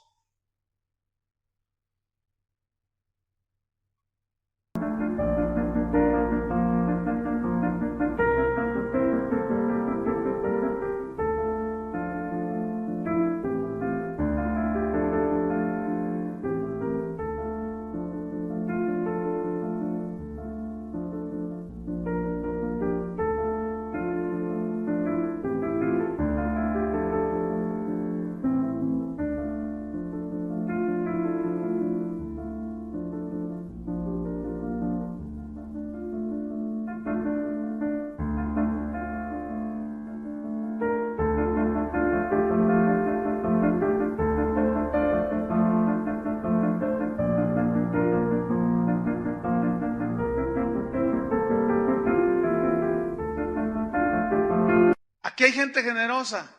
Aquí hay gente generosa,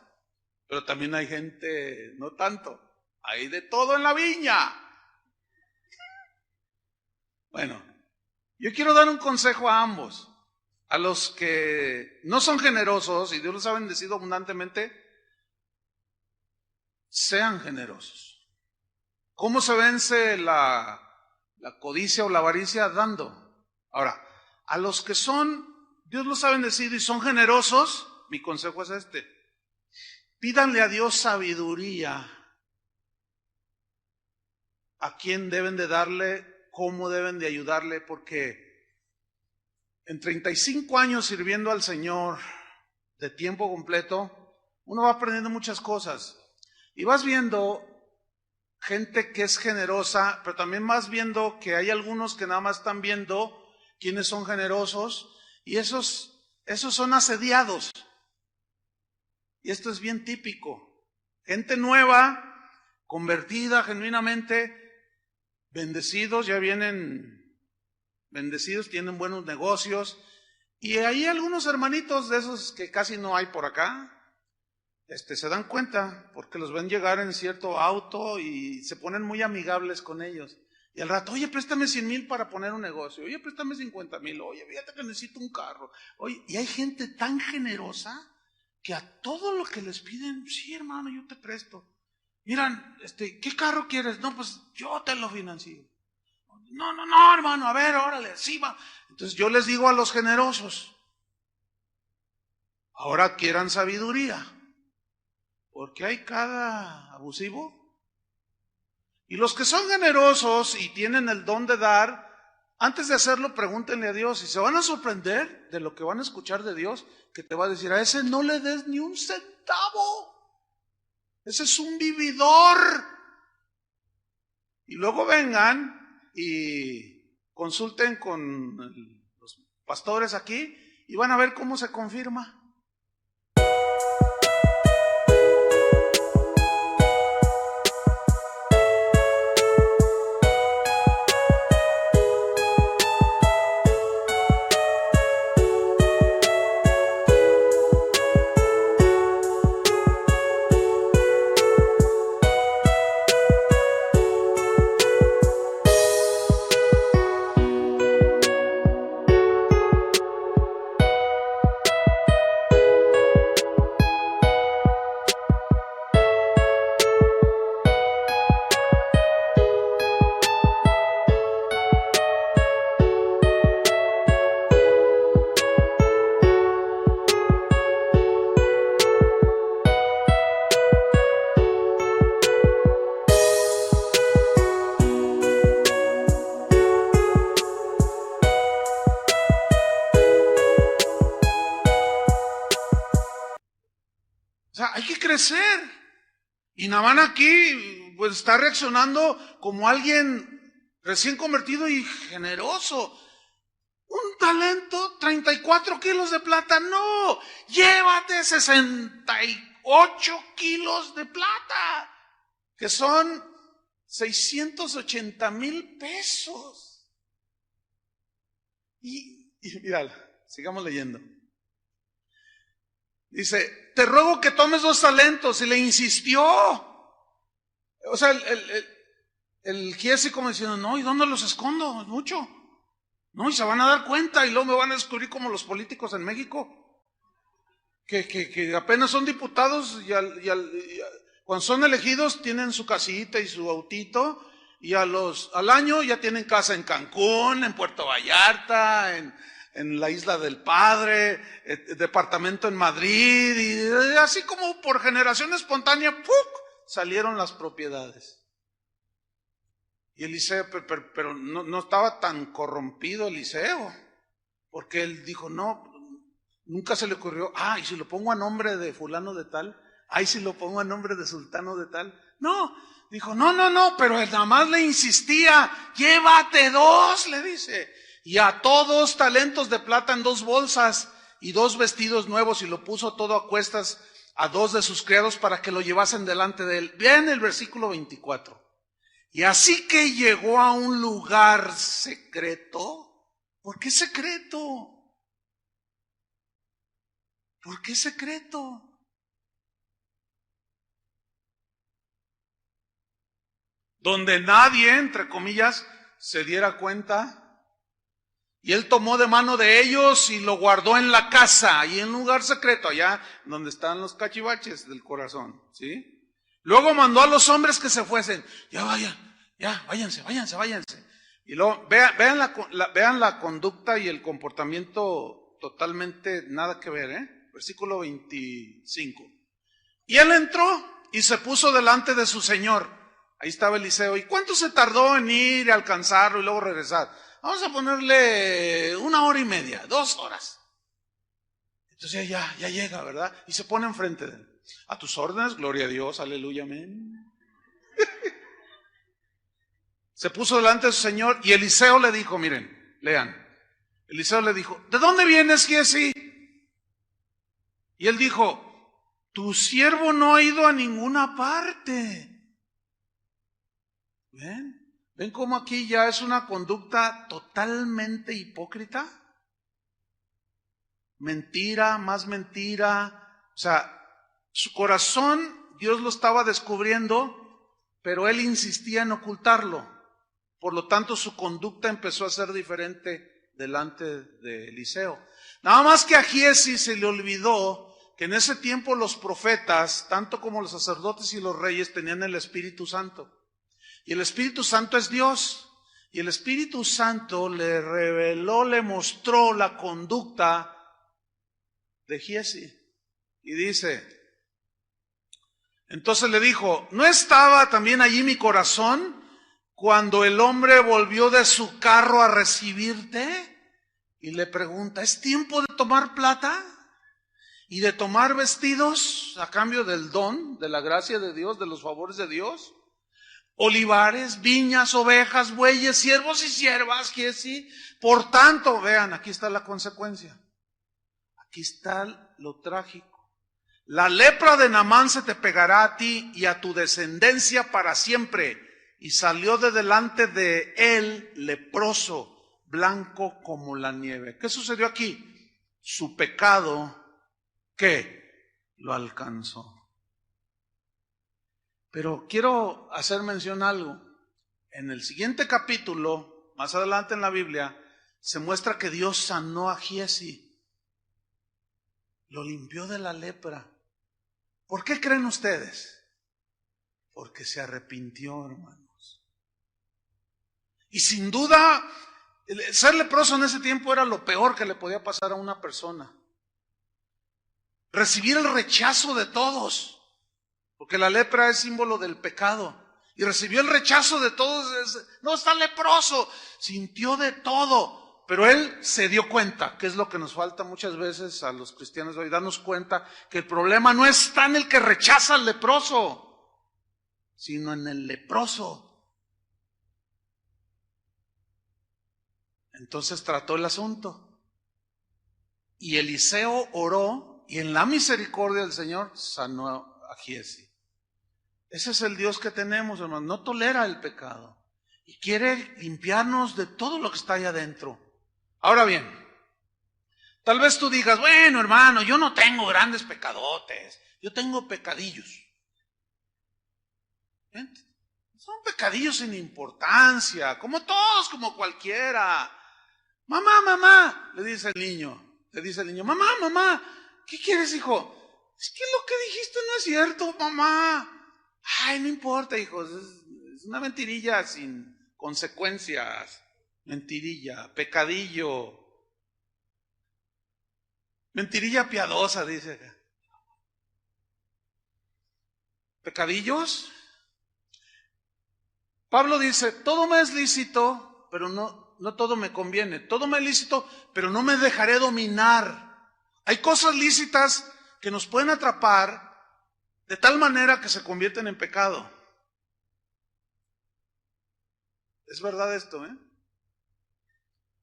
pero también hay gente no tanto. Hay de todo en la viña. Bueno, yo quiero dar un consejo a ambos. A los que no son generosos y Dios los ha bendecido abundantemente, sean generosos. ¿Cómo se vence la codicia o la avaricia? Dando. Ahora, a los que Dios los ha bendecido y son generosos, mi consejo es este: pídanle a Dios sabiduría a quién deben de darle, cómo deben de ayudarle, porque en 35 años sirviendo al Señor de tiempo completo, uno va aprendiendo muchas cosas. Y vas viendo gente que es generosa, pero también vas viendo que hay algunos que nada más están viendo quiénes son generosos, y esos son asediados. Y esto es bien típico. Gente nueva, convertida genuinamente, bendecidos, ya vienen bendecidos, tienen buenos negocios. Y hay algunos hermanitos de esos que casi no hay por acá, se dan cuenta porque los ven llegar en cierto auto y se ponen muy amigables con ellos. Y al rato, oye, préstame 100,000 para poner un negocio. Oye, préstame 50,000. Oye, fíjate que necesito un carro. Oye, y hay gente tan generosa que a todo lo que les piden, sí, hermano, yo te presto. Miran, ¿qué carro quieres? No, pues yo te lo financio. No, hermano, a ver, órale, sí va. Entonces yo les digo a los generosos, ahora quieran sabiduría, porque hay cada abusivo. Y los que son generosos y tienen el don de dar, Antes de hacerlo, pregúntenle a Dios y se van a sorprender de lo que van a escuchar de Dios, que te va a decir: a ese no le des ni un centavo. Ese es un vividor. Y luego vengan y consulten con los pastores aquí y van a ver cómo se confirma. O sea, hay que crecer. Y Naamán aquí pues está reaccionando como alguien recién convertido y generoso. Un talento, 34 kilos de plata. No, llévate 68 kilos de plata, que son 680,000 pesos. Y mira, sigamos leyendo. Dice: te ruego que tomes 2 talentos. Y le insistió. O sea, el Giesi como diciendo: no, ¿y dónde los escondo? Es mucho. No, y se van a dar cuenta y luego me van a descubrir como los políticos en México. Que apenas son diputados y cuando son elegidos tienen su casita y su autito. Y al año ya tienen casa en Cancún, en Puerto Vallarta, en la Isla del Padre, departamento en Madrid, y así como por generación espontánea, ¡puc!, salieron las propiedades. Y Eliseo, pero no estaba tan corrompido Eliseo, porque él dijo: no, nunca se le ocurrió: y si lo pongo a nombre de fulano de tal, si lo pongo a nombre de sultano de tal. No, dijo: no, pero él nada más le insistía: llévate 2, le dice. Y ató 2 talentos de plata en 2 bolsas y 2 vestidos nuevos, y lo puso todo a cuestas a 2 de sus criados para que lo llevasen delante de él. Vean el versículo 24. Y así que llegó a un lugar secreto. ¿Por qué secreto? ¿Por qué secreto? Donde nadie, entre comillas, se diera cuenta. Y él tomó de mano de ellos y lo guardó en la casa, y en un lugar secreto, allá donde están los cachivaches del corazón, ¿sí? Luego mandó a los hombres que se fuesen. Váyanse. Y luego, vean la conducta y el comportamiento totalmente nada que ver, Versículo 25. Y él entró y se puso delante de su señor. Ahí estaba Eliseo. ¿Y cuánto se tardó en ir y alcanzarlo y luego regresar? Vamos a ponerle 1 hora y media, 2 horas. Entonces ya llega, ¿verdad? Y se pone enfrente de él. A tus órdenes, gloria a Dios, aleluya, amén. Se puso delante de su señor y Eliseo le dijo, miren, lean. Eliseo le dijo: ¿de dónde vienes, Giesi? Y él dijo: tu siervo no ha ido a ninguna parte. ¿Ven cómo aquí ya es una conducta totalmente hipócrita? Mentira, más mentira. O sea, su corazón Dios lo estaba descubriendo, pero él insistía en ocultarlo. Por lo tanto, su conducta empezó a ser diferente delante de Eliseo. Nada más que a Giesi se le olvidó que en ese tiempo los profetas, tanto como los sacerdotes y los reyes, tenían el Espíritu Santo. Y el Espíritu Santo es Dios. Y el Espíritu Santo le reveló, le mostró la conducta de Giesi. Y dice, entonces le dijo: ¿no estaba también allí mi corazón cuando el hombre volvió de su carro a recibirte y le pregunta, ¿es tiempo de tomar plata y de tomar vestidos a cambio del don, de la gracia de Dios, de los favores de Dios? Olivares, viñas, ovejas, bueyes, siervos y siervas, que sí. Por tanto, vean, aquí está la consecuencia. Aquí está lo trágico. La lepra de Naamán se te pegará a ti y a tu descendencia para siempre. Y salió de delante de él leproso, blanco como la nieve. ¿Qué sucedió aquí? Su pecado, ¿qué? Lo alcanzó. Pero quiero hacer mención a algo. En el siguiente capítulo, más adelante en la Biblia, se muestra que Dios sanó a Giezi. Lo limpió de la lepra. ¿Por qué creen ustedes? Porque se arrepintió, hermanos. Y sin duda, ser leproso en ese tiempo era lo peor que le podía pasar a una persona. Recibir el rechazo de todos. Porque la lepra es símbolo del pecado. Y recibió el rechazo de todos. No, está leproso. Sintió de todo. Pero él se dio cuenta, que es lo que nos falta muchas veces a los cristianos de hoy, darnos cuenta que el problema no está en el que rechaza al leproso, sino en el leproso. Entonces trató el asunto. Y Eliseo oró, y en la misericordia del Señor sanó a Giezi. Ese es el Dios que tenemos, hermano. No tolera el pecado y quiere limpiarnos de todo lo que está allá adentro. Ahora bien, tal vez tú digas, bueno, hermano, yo no tengo grandes pecadotes, yo tengo pecadillos. ¿Eh? Son pecadillos sin importancia, como todos, como cualquiera. Mamá, mamá, le dice el niño, mamá, ¿qué quieres, hijo? Es que lo que dijiste no es cierto, mamá. Ay, no importa, hijos, es una mentirilla sin consecuencias. Mentirilla, pecadillo. Mentirilla piadosa, dice acá. ¿Pecadillos? Pablo dice, todo me es lícito, pero no todo me conviene. Todo me es lícito, pero no me dejaré dominar. Hay cosas lícitas que nos pueden atrapar de tal manera que se convierten en pecado. Es verdad esto, ¿eh?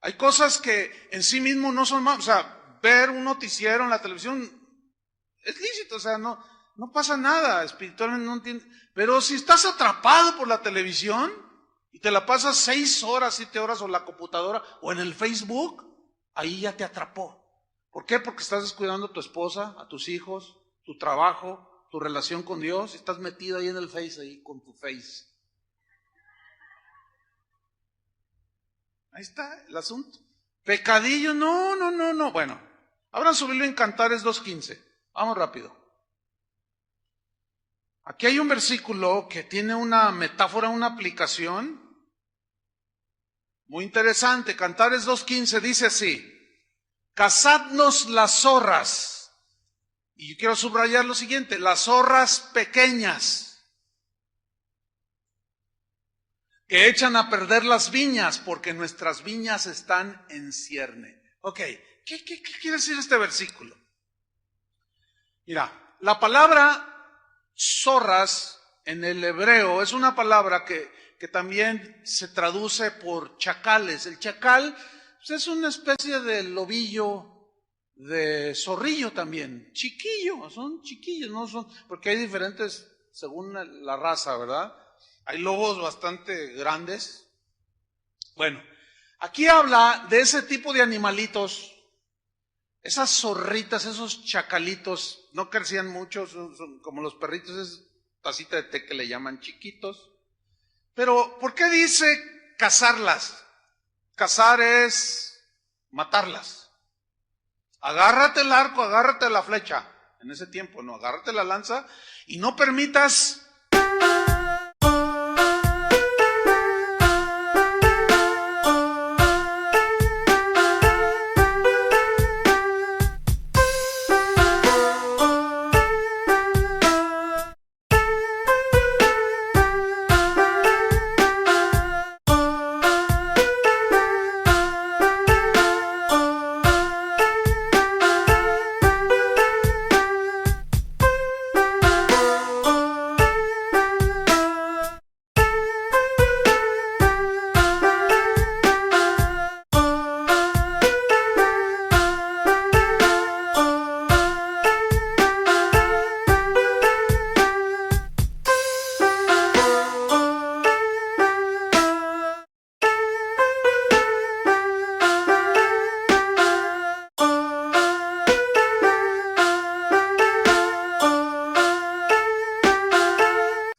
Hay cosas que en sí mismo no son malas. O sea, ver un noticiero en la televisión es lícito, o sea, no pasa nada, espiritualmente no entiende. Pero si estás atrapado por la televisión y te la pasas 6 horas, 7 horas o la computadora o en el Facebook, ahí ya te atrapó. ¿Por qué? Porque estás descuidando a tu esposa, a tus hijos, tu trabajo, tu relación con Dios, y estás metido ahí en el Face, ahí con tu Face. Ahí está el asunto. Pecadillo, no. Bueno, abran su Biblia en Cantares 2:15. Vamos rápido. Aquí hay un versículo que tiene una metáfora, una aplicación muy interesante. Cantares 2:15 dice así: cazadnos las zorras. Y yo quiero subrayar lo siguiente: las zorras pequeñas que echan a perder las viñas, porque nuestras viñas están en cierne. Ok, ¿qué quiere decir este versículo? Mira, la palabra zorras en el hebreo es una palabra que también se traduce por chacales. El chacal pues, es una especie de lobillo, de zorrillo también, chiquillo, son chiquillos, no son, porque hay diferentes según la raza, ¿verdad? Hay lobos bastante grandes. Bueno, aquí habla de ese tipo de animalitos, esas zorritas, esos chacalitos, no crecían mucho, son como los perritos, es tacita de té que le llaman chiquitos. Pero, ¿por qué dice cazarlas? Cazar es matarlas. Agárrate el arco, agárrate la flecha. En ese tiempo, no, agárrate la lanza y no permitas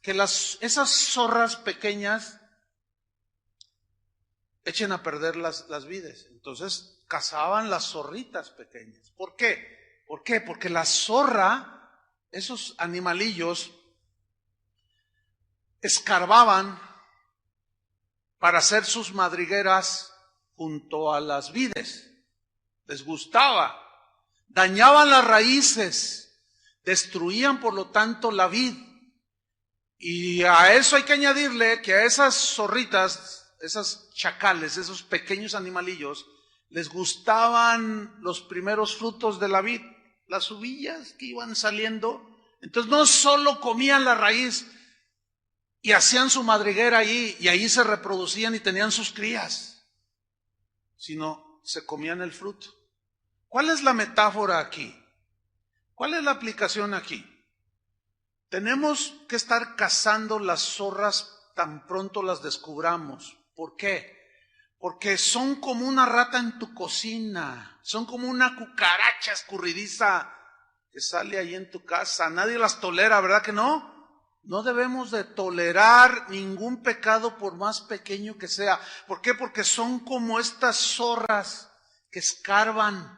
que esas zorras pequeñas echen a perder las vides. Entonces cazaban las zorritas pequeñas. ¿Por qué? ¿Por qué? Porque la zorra, esos animalillos, escarbaban para hacer sus madrigueras junto a las vides. Les gustaba. Dañaban las raíces, destruían por lo tanto la vid. Y a eso hay que añadirle que a esas zorritas, esas chacales, esos pequeños animalillos, les gustaban los primeros frutos de la vid, las uvillas que iban saliendo. Entonces no solo comían la raíz y hacían su madriguera allí, y ahí se reproducían y tenían sus crías, sino se comían el fruto. ¿Cuál es la metáfora aquí? ¿Cuál es la aplicación aquí? Tenemos que estar cazando las zorras tan pronto las descubramos. ¿Por qué? Porque son como una rata en tu cocina, son como una cucaracha escurridiza que sale ahí en tu casa. Nadie las tolera, ¿verdad que no? No debemos de tolerar ningún pecado por más pequeño que sea. ¿Por qué? Porque son como estas zorras que escarban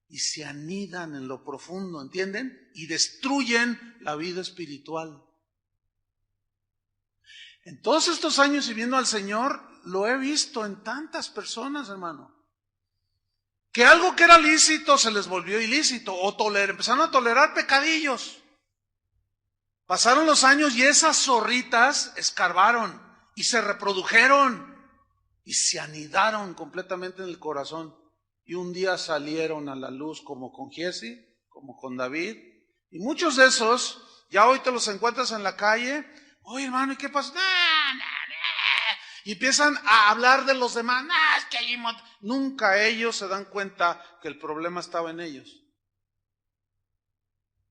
y se anidan en lo profundo, ¿entienden? Y destruyen la vida espiritual. En todos estos años sirviendo al Señor, lo he visto en tantas personas, hermano, que algo que era lícito se les volvió ilícito, o empezaron a tolerar pecadillos. Pasaron los años y esas zorritas escarbaron y se reprodujeron y se anidaron completamente en el corazón. Y un día salieron a la luz como con Giesi, como con David. Y muchos de esos, ya hoy te los encuentras en la calle. Oye, hermano, ¿y qué pasa? Y empiezan a hablar de los demás. Es que hay nunca ellos se dan cuenta que el problema estaba en ellos.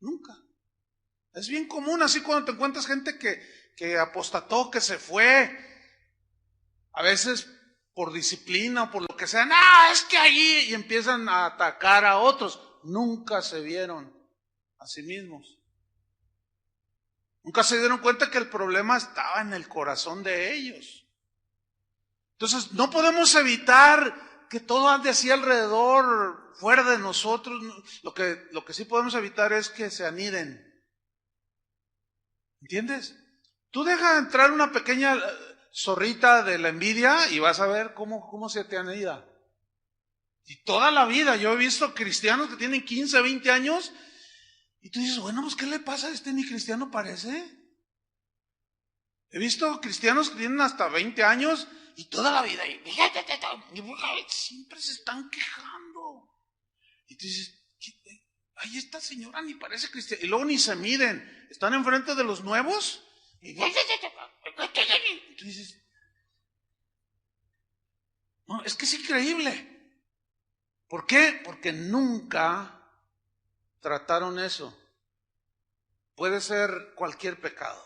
Nunca. Es bien común así cuando te encuentras gente que apostató, que se fue. A veces por disciplina o por lo que sea. Es que allí. Y empiezan a atacar a otros. Nunca se vieron a sí mismos. Nunca se dieron cuenta que el problema estaba en el corazón de ellos. Entonces no podemos evitar que todo ande así alrededor, fuera de nosotros. Lo que sí podemos evitar es que se aniden. ¿Entiendes? Tú deja entrar una pequeña zorrita de la envidia y vas a ver cómo se te anida. Y toda la vida, yo he visto cristianos que tienen 15, 20 años y tú dices, bueno, pues ¿qué le pasa a este? Ni cristiano parece. He visto cristianos que tienen hasta 20 años y toda la vida y siempre se están quejando. Y tú dices, ay, esta señora ni parece cristiana. Y luego ni se miden. Están enfrente de los nuevos. Y tú dices, no, es que es increíble. ¿Por qué? Porque nunca trataron eso. Puede ser cualquier pecado.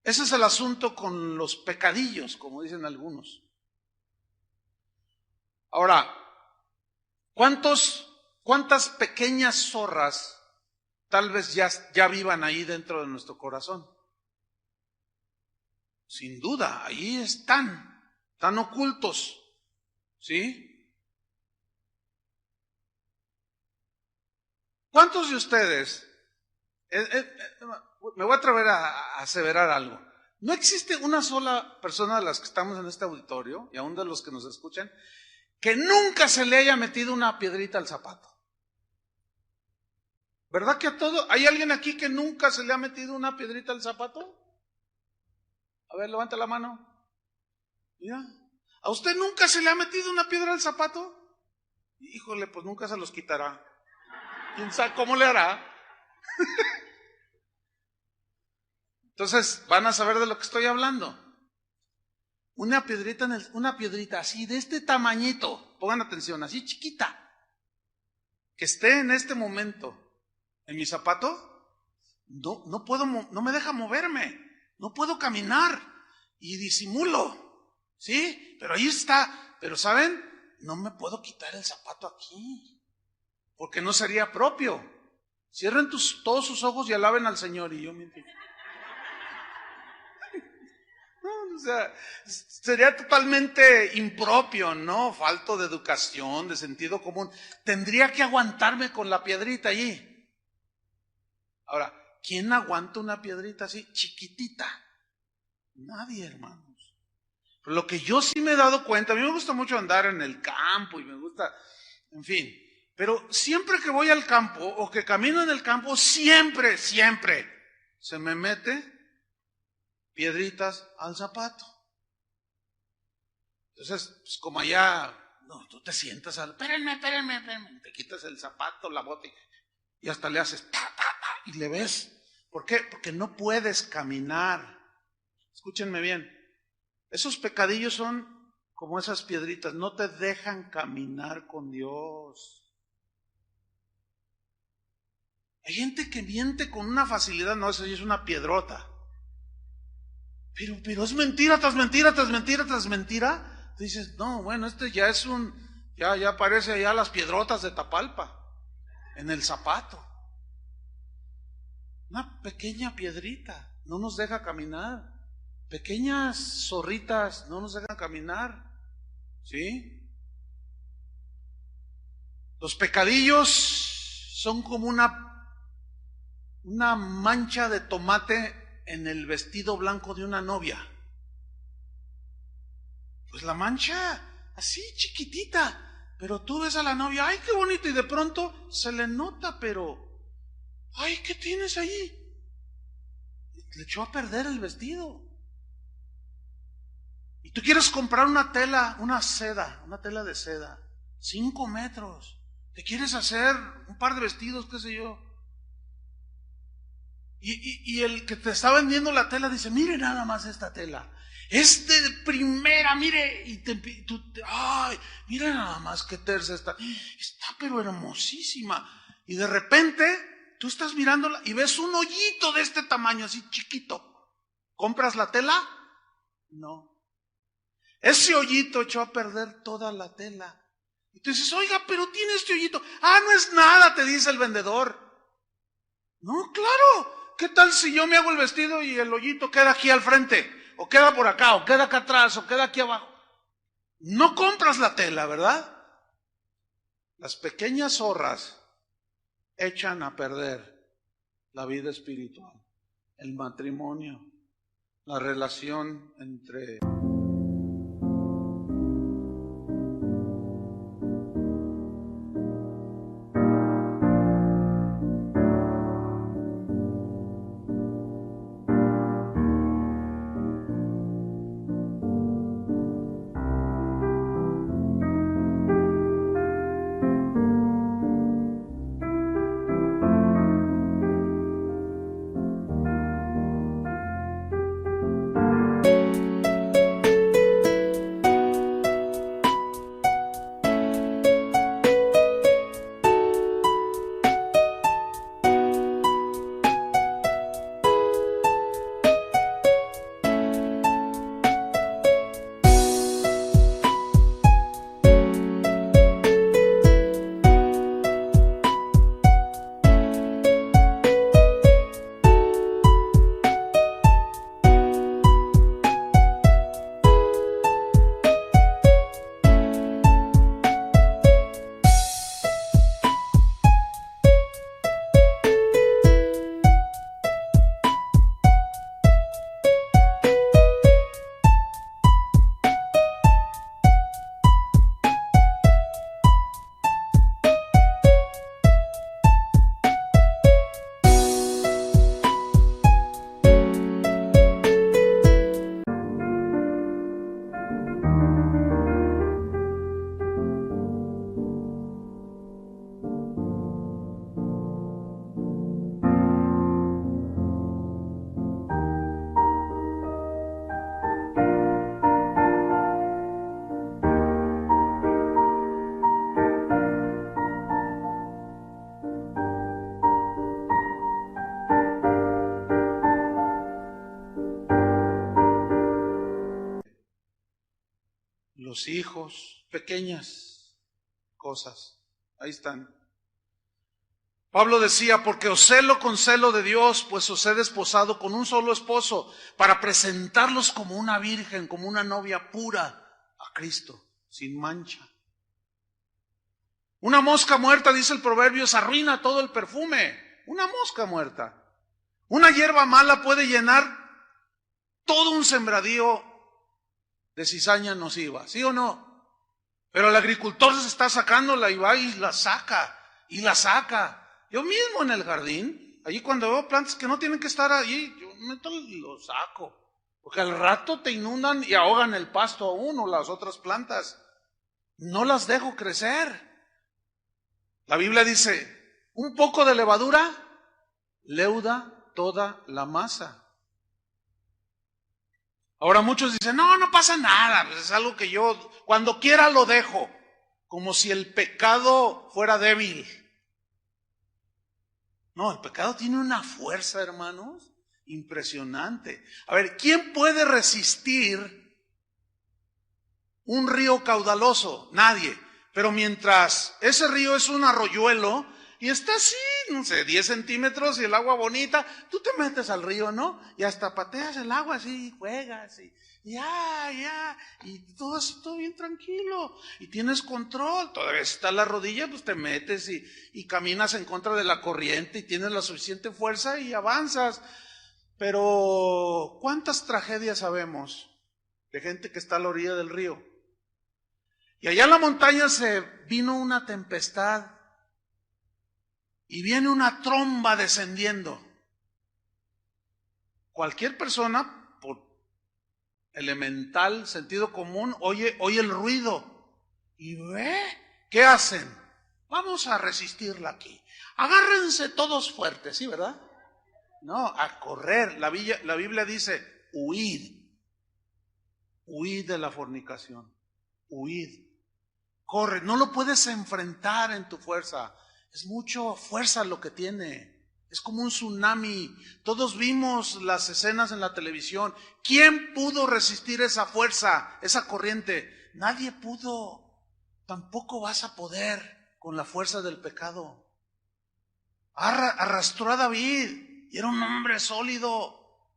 Ese es el asunto con los pecadillos, como dicen algunos. Ahora, ¿cuántas pequeñas zorras tal vez ya vivan ahí dentro de nuestro corazón? Sin duda, ahí están ocultos, ¿sí? ¿Cuántos de ustedes, me voy a atrever a aseverar algo, no existe una sola persona de las que estamos en este auditorio, y aún de los que nos escuchan, que nunca se le haya metido una piedrita al zapato? ¿Verdad que a todo? ¿Hay alguien aquí que nunca se le ha metido una piedrita al zapato? A ver, levanta la mano. Mira. ¿A usted nunca se le ha metido una piedra al zapato? Híjole, pues nunca se los quitará. ¿Quién sabe cómo le hará? Entonces, van a saber de lo que estoy hablando. Una piedrita así, de este tamañito, pongan atención, así chiquita, que esté en este momento en mi zapato, no puedo, no me deja moverme, no puedo caminar y disimulo, ¿sí? Pero ahí está, pero ¿saben? No me puedo quitar el zapato aquí, porque no sería propio. Cierren todos sus ojos y alaben al Señor y yo me entiendo. O sea, sería totalmente impropio, ¿no? Falto de educación, de sentido común. Tendría que aguantarme con la piedrita allí. Ahora, ¿quién aguanta una piedrita así, chiquitita? Nadie, hermanos. Pero lo que yo sí me he dado cuenta, a mí me gusta mucho andar en el campo y me gusta, en fin. Pero siempre que voy al campo o que camino en el campo, siempre se me mete piedritas al zapato. Entonces, pues como allá, no, tú te sientas espérenme, te quitas el zapato, la bota y hasta le haces y le ves. ¿Por qué? Porque no puedes caminar. Escúchenme bien, esos pecadillos son como esas piedritas, no te dejan caminar con Dios. Hay gente que miente con una facilidad, no, eso es una piedrota. Pero es mentira tras mentira, tras mentira, tras mentira. Tú dices, no, bueno, este ya es ya aparece ya las piedrotas de Tapalpa, en el zapato. Una pequeña piedrita, no nos deja caminar. Pequeñas zorritas, no nos dejan caminar. ¿Sí? Los pecadillos son como una mancha de tomate en el vestido blanco de una novia. Pues la mancha, así chiquitita, pero tú ves a la novia, ay, qué bonito, y de pronto se le nota, pero, ay, ¿qué tienes ahí? Le echó a perder el vestido. Y tú quieres comprar una tela de seda, 5 metros. Te quieres hacer un par de vestidos, qué sé yo. Y el que te está vendiendo la tela dice, mire nada más esta tela. Es de primera, mire, ay, mire nada más qué tersa está pero hermosísima. Y de repente, tú estás mirándola y ves un hoyito de este tamaño, así chiquito. ¿Compras la tela? No. Ese hoyito echó a perder toda la tela. Y tú dices, oiga, pero tiene este hoyito. Ah, no es nada, te dice el vendedor. No, claro. ¿Qué tal si yo me hago el vestido y el hoyito queda aquí al frente? O queda por acá, o queda acá atrás, o queda aquí abajo. No compras la tela, ¿verdad? Las pequeñas zorras echan a perder la vida espiritual, el matrimonio, la relación entre... Los hijos, pequeñas cosas, ahí están. Pablo decía, porque os celo con celo de Dios, pues os he desposado con un solo esposo, para presentarlos como una virgen, como una novia pura a Cristo, sin mancha. Una mosca muerta, dice el proverbio, arruina todo el perfume. Una mosca muerta. Una hierba mala puede llenar todo un sembradío de cizaña nociva, ¿sí o no? Pero el agricultor se está sacándola y va y la saca, y la saca. Yo mismo en el jardín, allí cuando veo plantas que no tienen que estar allí, yo meto y lo saco. Porque al rato te inundan y ahogan el pasto aún o las otras plantas. No las dejo crecer. La Biblia dice, un poco de levadura leuda toda la masa. Ahora muchos dicen, no pasa nada, pues es algo que yo cuando quiera lo dejo, como si el pecado fuera débil. No, el pecado tiene una fuerza, hermanos, impresionante. A ver, ¿quién puede resistir un río caudaloso? Nadie. Pero mientras ese río es un arroyuelo y está así, no sé, 10 centímetros y el agua bonita, tú te metes al río, ¿no? Y hasta pateas el agua así, juegas y y todo así, todo bien tranquilo. Y tienes control, todavía está la rodilla, pues te metes y caminas en contra de la corriente y tienes la suficiente fuerza y avanzas. Pero, ¿cuántas tragedias sabemos de gente que está a la orilla del río? Y allá en la montaña se vino una tempestad y viene una tromba descendiendo. Cualquier persona, por elemental sentido común, oye el ruido y ve, ¿qué hacen? Vamos a resistirla aquí. Agárrense todos fuertes, ¿sí, verdad? No, a correr. La Biblia dice, huid de la fornicación, huid. Corre, no lo puedes enfrentar en tu fuerza. Es mucha fuerza lo que tiene. Es como un tsunami. Todos vimos las escenas en la televisión. ¿Quién pudo resistir esa fuerza, esa corriente? Nadie pudo. Tampoco vas a poder con la fuerza del pecado. Arrastró a David y era un hombre sólido.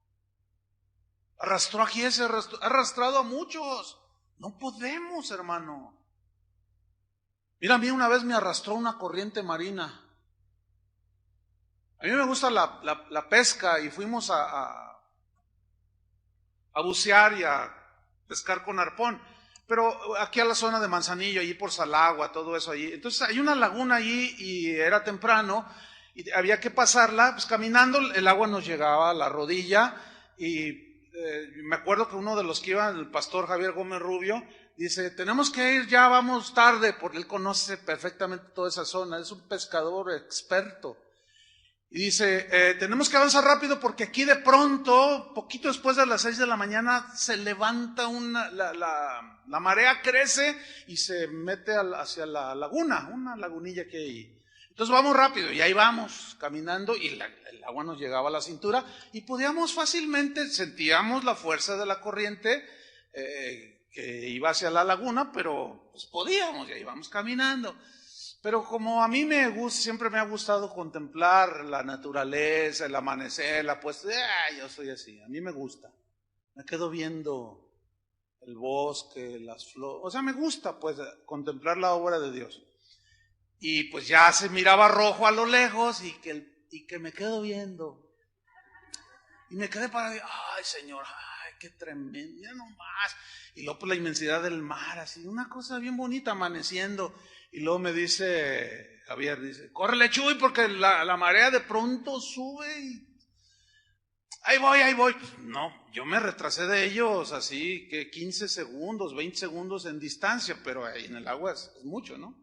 Arrastró a Giese, ha arrastrado a muchos. No podemos, hermano. Mira, a mí una vez me arrastró una corriente marina. A mí me gusta la pesca y fuimos a bucear y a pescar con arpón. Pero aquí a la zona de Manzanillo, allí por Salagua, todo eso allí. Entonces hay una laguna allí y era temprano y había que pasarla, pues caminando el agua nos llegaba a la rodilla y me acuerdo que uno de los que iban, el pastor Javier Gómez Rubio, dice, tenemos que ir ya, vamos tarde, porque él conoce perfectamente toda esa zona, es un pescador experto. Y dice, tenemos que avanzar rápido porque aquí de pronto, poquito después de las 6 de la mañana, se levanta la marea crece y se mete hacia la laguna, una lagunilla que hay ahí. Entonces vamos rápido y ahí vamos caminando y el agua nos llegaba a la cintura y podíamos fácilmente, sentíamos la fuerza de la corriente que iba hacia la laguna, pero pues podíamos y ahí vamos caminando. Pero como a mí siempre me ha gustado contemplar la naturaleza, el amanecer, la puesta, yo soy así, a mí me gusta. Me quedo viendo el bosque, las flores, o sea, me gusta pues contemplar la obra de Dios. Y pues ya se miraba rojo a lo lejos y que me quedo viendo. Y me quedé parado, ay Señor, ay qué tremendo, ya no más. Y luego pues la inmensidad del mar, así, una cosa bien bonita amaneciendo. Y luego me dice Javier, dice, córrele Chuy porque la marea de pronto sube y ahí voy. No, yo me retrasé de ellos así que 15 segundos, 20 segundos en distancia, pero ahí en el agua es mucho, ¿no?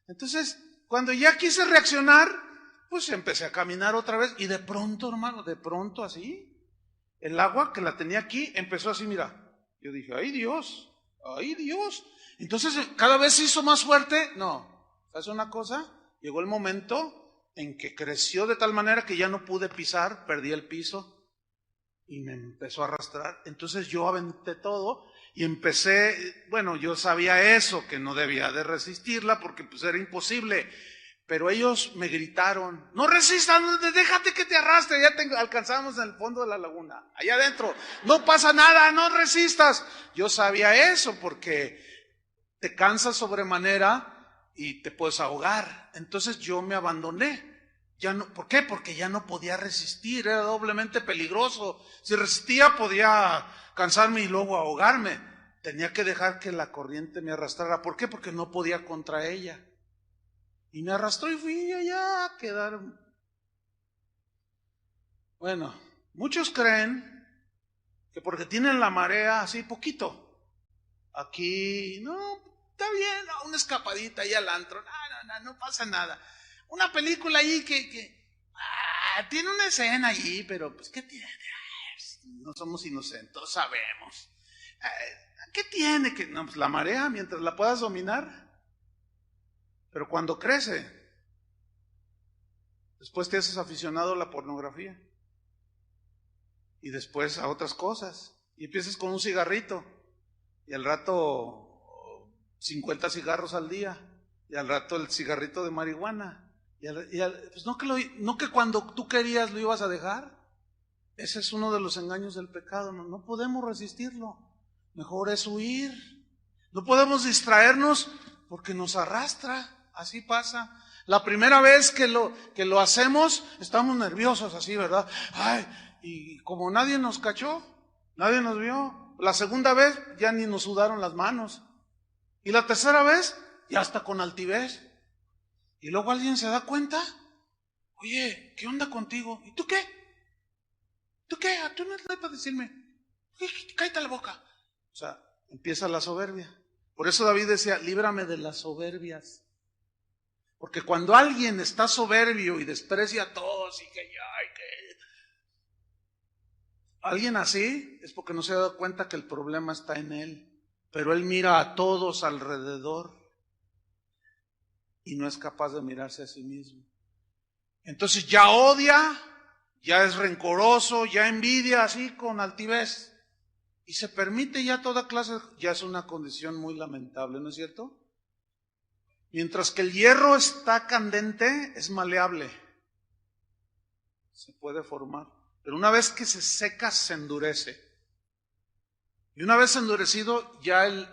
Entonces, cuando ya quise reaccionar, pues empecé a caminar otra vez y de pronto, hermano, de pronto así, el agua que la tenía aquí empezó así, mira. Yo dije, ¡ay Dios! Entonces, cada vez se hizo más fuerte. No, ¿sabes una cosa? Llegó el momento en que creció de tal manera que ya no pude pisar, perdí el piso y me empezó a arrastrar. Entonces yo aventé todo y empecé, bueno, yo sabía eso, que no debía de resistirla porque pues era imposible. Pero ellos me gritaron, no resistas, déjate que te arrastre, ya te alcanzamos en el fondo de la laguna, allá adentro, no pasa nada, no resistas. Yo sabía eso porque te cansas sobremanera y te puedes ahogar. Entonces yo me abandoné. Ya no, ¿por qué? Porque ya no podía resistir, era doblemente peligroso. Si resistía podía cansarme y luego ahogarme. Tenía que dejar que la corriente me arrastrara. ¿Por qué? Porque no podía contra ella. Y me arrastró y fui allá a quedar. Bueno, muchos creen que porque tienen la marea así poquito, aquí, no, está bien, no, una escapadita ahí al antro, no pasa nada. Una película ahí que tiene una escena allí, pero pues ¿qué tiene? No somos inocentes, sabemos. ¿Qué tiene? Que no, pues la marea, mientras la puedas dominar. Pero cuando crece, después te haces aficionado a la pornografía y después a otras cosas y empiezas con un cigarrito y al rato 50 cigarros al día y al rato el cigarrito de marihuana pues no que cuando tú querías lo ibas a dejar. Ese es uno de los engaños del pecado. No podemos resistirlo, mejor es huir. No podemos distraernos porque nos arrastra. Así pasa. La primera vez que lo hacemos, estamos nerviosos así, ¿verdad? Ay, y como nadie nos cachó, nadie nos vio. La segunda vez ya ni nos sudaron las manos. Y la tercera vez, ya está con altivez. Y luego alguien se da cuenta. Oye, ¿qué onda contigo? ¿Y tú qué? ¿Tú qué? Tú no estás para decirme. Cállate la boca. O sea, empieza la soberbia. Por eso David decía, líbrame de las soberbias. Porque cuando alguien está soberbio y desprecia a todos y que alguien así es porque no se ha dado cuenta que el problema está en él. Pero él mira a todos alrededor y no es capaz de mirarse a sí mismo. Entonces ya odia, ya es rencoroso, ya envidia así con altivez y se permite ya toda clase, ya es una condición muy lamentable, ¿no es cierto? Mientras que el hierro está candente, es maleable. Se puede formar. Pero una vez que se seca, se endurece. Y una vez endurecido, ya el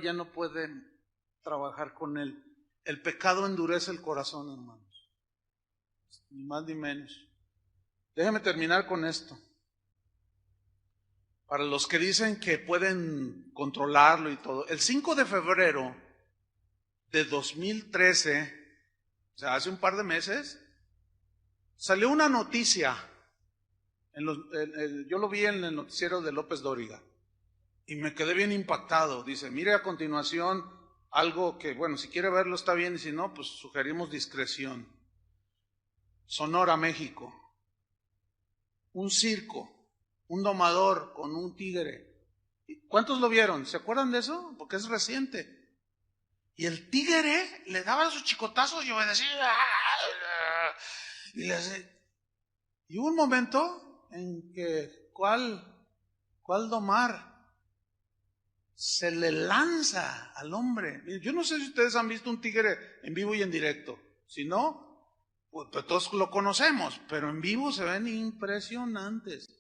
ya no puede trabajar con él. El pecado endurece el corazón, hermanos. Ni más ni menos. Déjeme terminar con esto. Para los que dicen que pueden controlarlo y todo, el 5 de febrero de 2013, o sea, hace un par de meses, salió una noticia. Yo lo vi en el noticiero de López Dóriga. Y me quedé bien impactado. Dice, mire a continuación algo que, bueno, si quiere verlo está bien y si no, pues sugerimos discreción. Sonora, México. Un circo, un domador con un tigre. ¿Cuántos lo vieron? ¿Se acuerdan de eso? Porque es reciente. Y el tigre le daba sus chicotazos y obedecía. Y hubo un momento en que, ¿cuál domar? Se le lanza al hombre. Yo no sé si ustedes han visto un tigre en vivo y en directo. Si no, pues todos lo conocemos, pero en vivo se ven impresionantes.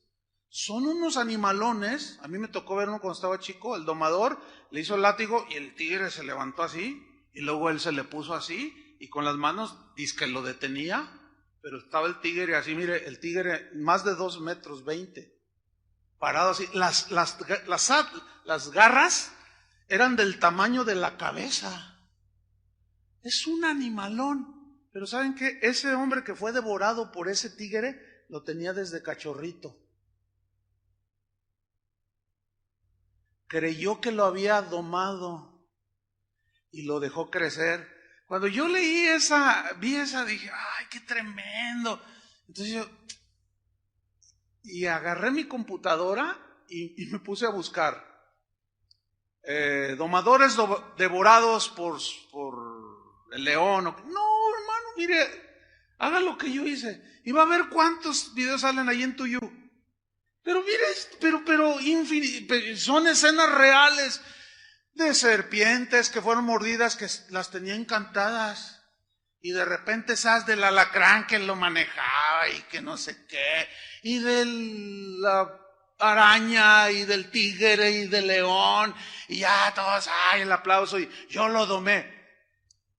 Son unos animalones. A mí me tocó ver uno cuando estaba chico. El domador le hizo el látigo y el tigre se levantó así, y luego él se le puso así, y con las manos dizque lo detenía, pero estaba el tigre así, mire, el tigre más de 2 metros 20, parado así. Las garras eran del tamaño de la cabeza. Es un animalón. Pero ¿saben qué? Ese hombre que fue devorado por ese tigre lo tenía desde cachorrito. Creyó que lo había domado y lo dejó crecer. Cuando yo leí vi esa, dije, ¡ay, qué tremendo! Entonces agarré mi computadora y me puse a buscar. Domadores devorados por el león. No, hermano, mire, haga lo que yo hice. Y va a ver cuántos videos salen ahí en tuyo. Pero mire, son escenas reales de serpientes que fueron mordidas, que las tenía encantadas. Y de repente esas del alacrán que lo manejaba y que no sé qué. Y de la araña y del tigre y del león. Y ya todos, ¡ay, el aplauso! Y yo lo domé.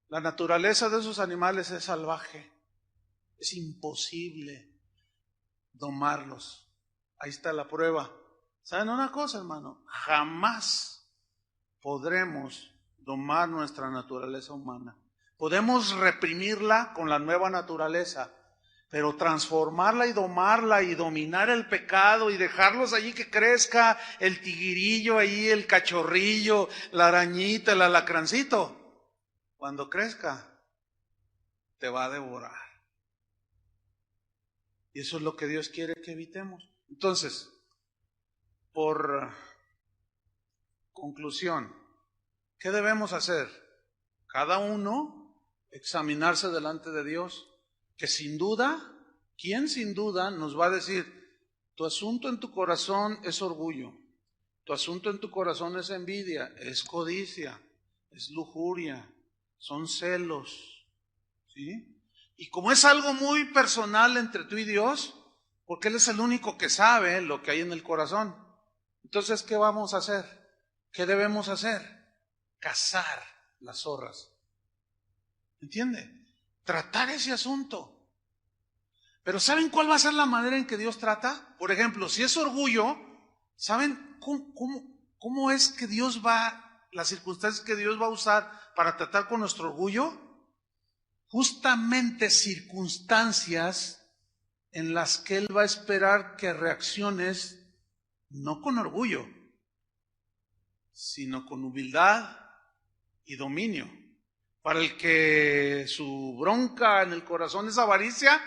La naturaleza de esos animales es salvaje. Es imposible domarlos. Ahí está la prueba. ¿Saben una cosa, hermano? Jamás podremos domar nuestra naturaleza humana. Podemos reprimirla con la nueva naturaleza, pero transformarla y domarla y dominar el pecado y dejarlos allí que crezca el tiguirillo ahí, el cachorrillo, la arañita, el alacrancito, cuando crezca, te va a devorar. Y eso es lo que Dios quiere que evitemos. Entonces, por conclusión, ¿qué debemos hacer? Cada uno examinarse delante de Dios, que sin duda, ¿quién sin duda nos va a decir, tu asunto en tu corazón es orgullo, tu asunto en tu corazón es envidia, es codicia, es lujuria, son celos, ¿sí? Y como es algo muy personal entre tú y Dios, porque Él es el único que sabe lo que hay en el corazón, entonces, ¿qué vamos a hacer? ¿Qué debemos hacer? Cazar las zorras. ¿Entiende? Tratar ese asunto. Pero ¿saben cuál va a ser la manera en que Dios trata? Por ejemplo, si es orgullo, ¿saben cómo es que Dios las circunstancias que Dios va a usar para tratar con nuestro orgullo? Justamente circunstancias en las que Él va a esperar que reacciones no con orgullo, sino con humildad y dominio. Para el que su bronca en el corazón es avaricia,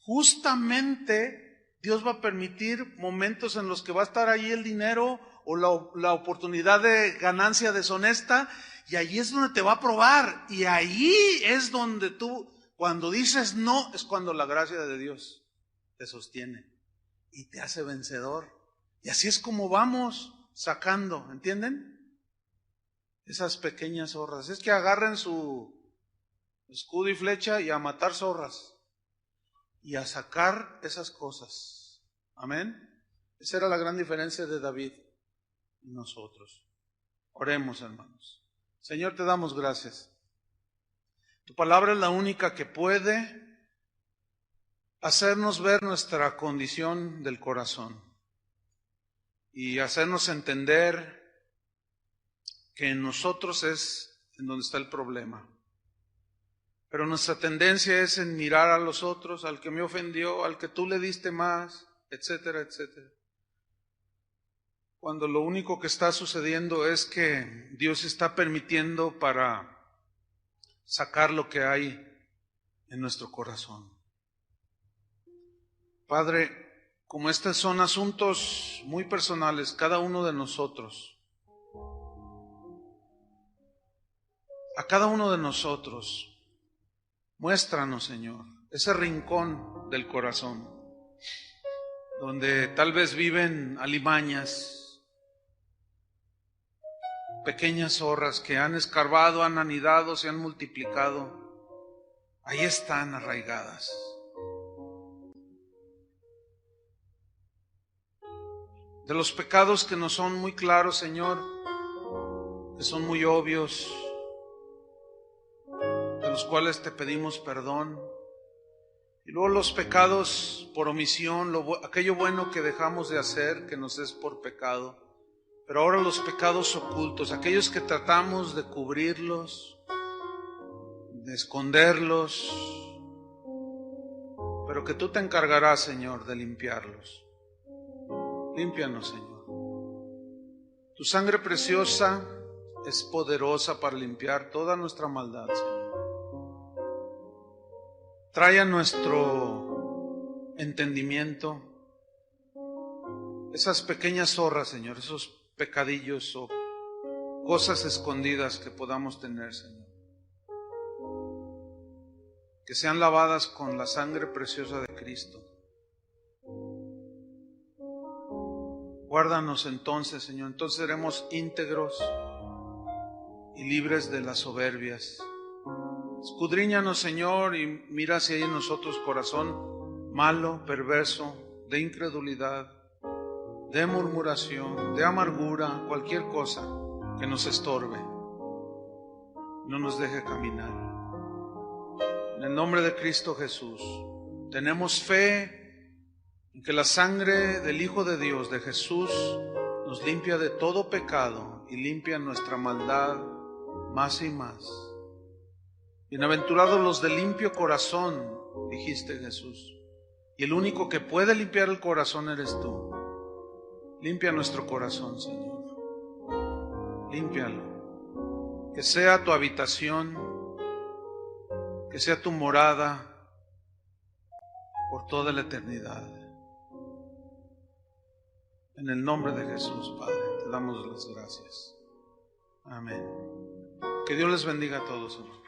justamente Dios va a permitir momentos en los que va a estar ahí el dinero o la oportunidad de ganancia deshonesta, y ahí es donde te va a probar, y ahí es donde tú, cuando dices no, es cuando la gracia de Dios te sostiene y te hace vencedor. Y así es como vamos sacando, ¿entienden? Esas pequeñas zorras. Es que agarren su escudo y flecha y a matar zorras y a sacar esas cosas. Amén. Esa era la gran diferencia de David y nosotros. Oremos, hermanos. Señor, te damos gracias. Tu palabra es la única que puede hacernos ver nuestra condición del corazón y hacernos entender que en nosotros es en donde está el problema. Pero nuestra tendencia es en mirar a los otros, al que me ofendió, al que tú le diste más, etcétera, etcétera. Cuando lo único que está sucediendo es que Dios está permitiendo para sacar lo que hay en nuestro corazón. Padre, como estos son asuntos muy personales, cada uno de nosotros, a cada uno de nosotros, muéstranos, Señor, ese rincón del corazón, donde tal vez viven alimañas, pequeñas zorras que han escarbado, han anidado, se han multiplicado. Ahí están arraigadas. De los pecados que nos son muy claros, Señor, que son muy obvios, de de los cuales te pedimos perdón. Y luego los pecados por omisión, aquello bueno que dejamos de hacer, que nos es por pecado. Pero ahora los pecados ocultos, aquellos que tratamos de cubrirlos, de esconderlos, pero que tú te encargarás, Señor, de limpiarlos. Límpianos, Señor. Tu sangre preciosa es poderosa para limpiar toda nuestra maldad, Señor. Trae a nuestro entendimiento esas pequeñas zorras, Señor, esos pecadillos o cosas escondidas que podamos tener, Señor. Que sean lavadas con la sangre preciosa de Cristo. Guárdanos entonces, Señor, entonces seremos íntegros y libres de las soberbias. Escudriñanos, Señor, y mira si hay en nosotros corazón malo, perverso, de incredulidad, de murmuración, de amargura, cualquier cosa que nos estorbe, no nos deje caminar. En el nombre de Cristo Jesús, tenemos fe en que la sangre del Hijo de Dios, de Jesús, nos limpia de todo pecado y limpia nuestra maldad más y más. Bienaventurados los de limpio corazón, dijiste Jesús, y el único que puede limpiar el corazón eres tú. Limpia nuestro corazón, Señor. Límpialo. Que sea tu habitación, que sea tu morada por toda la eternidad. En el nombre de Jesús, Padre, te damos las gracias. Amén. Que Dios les bendiga a todos, hermanos.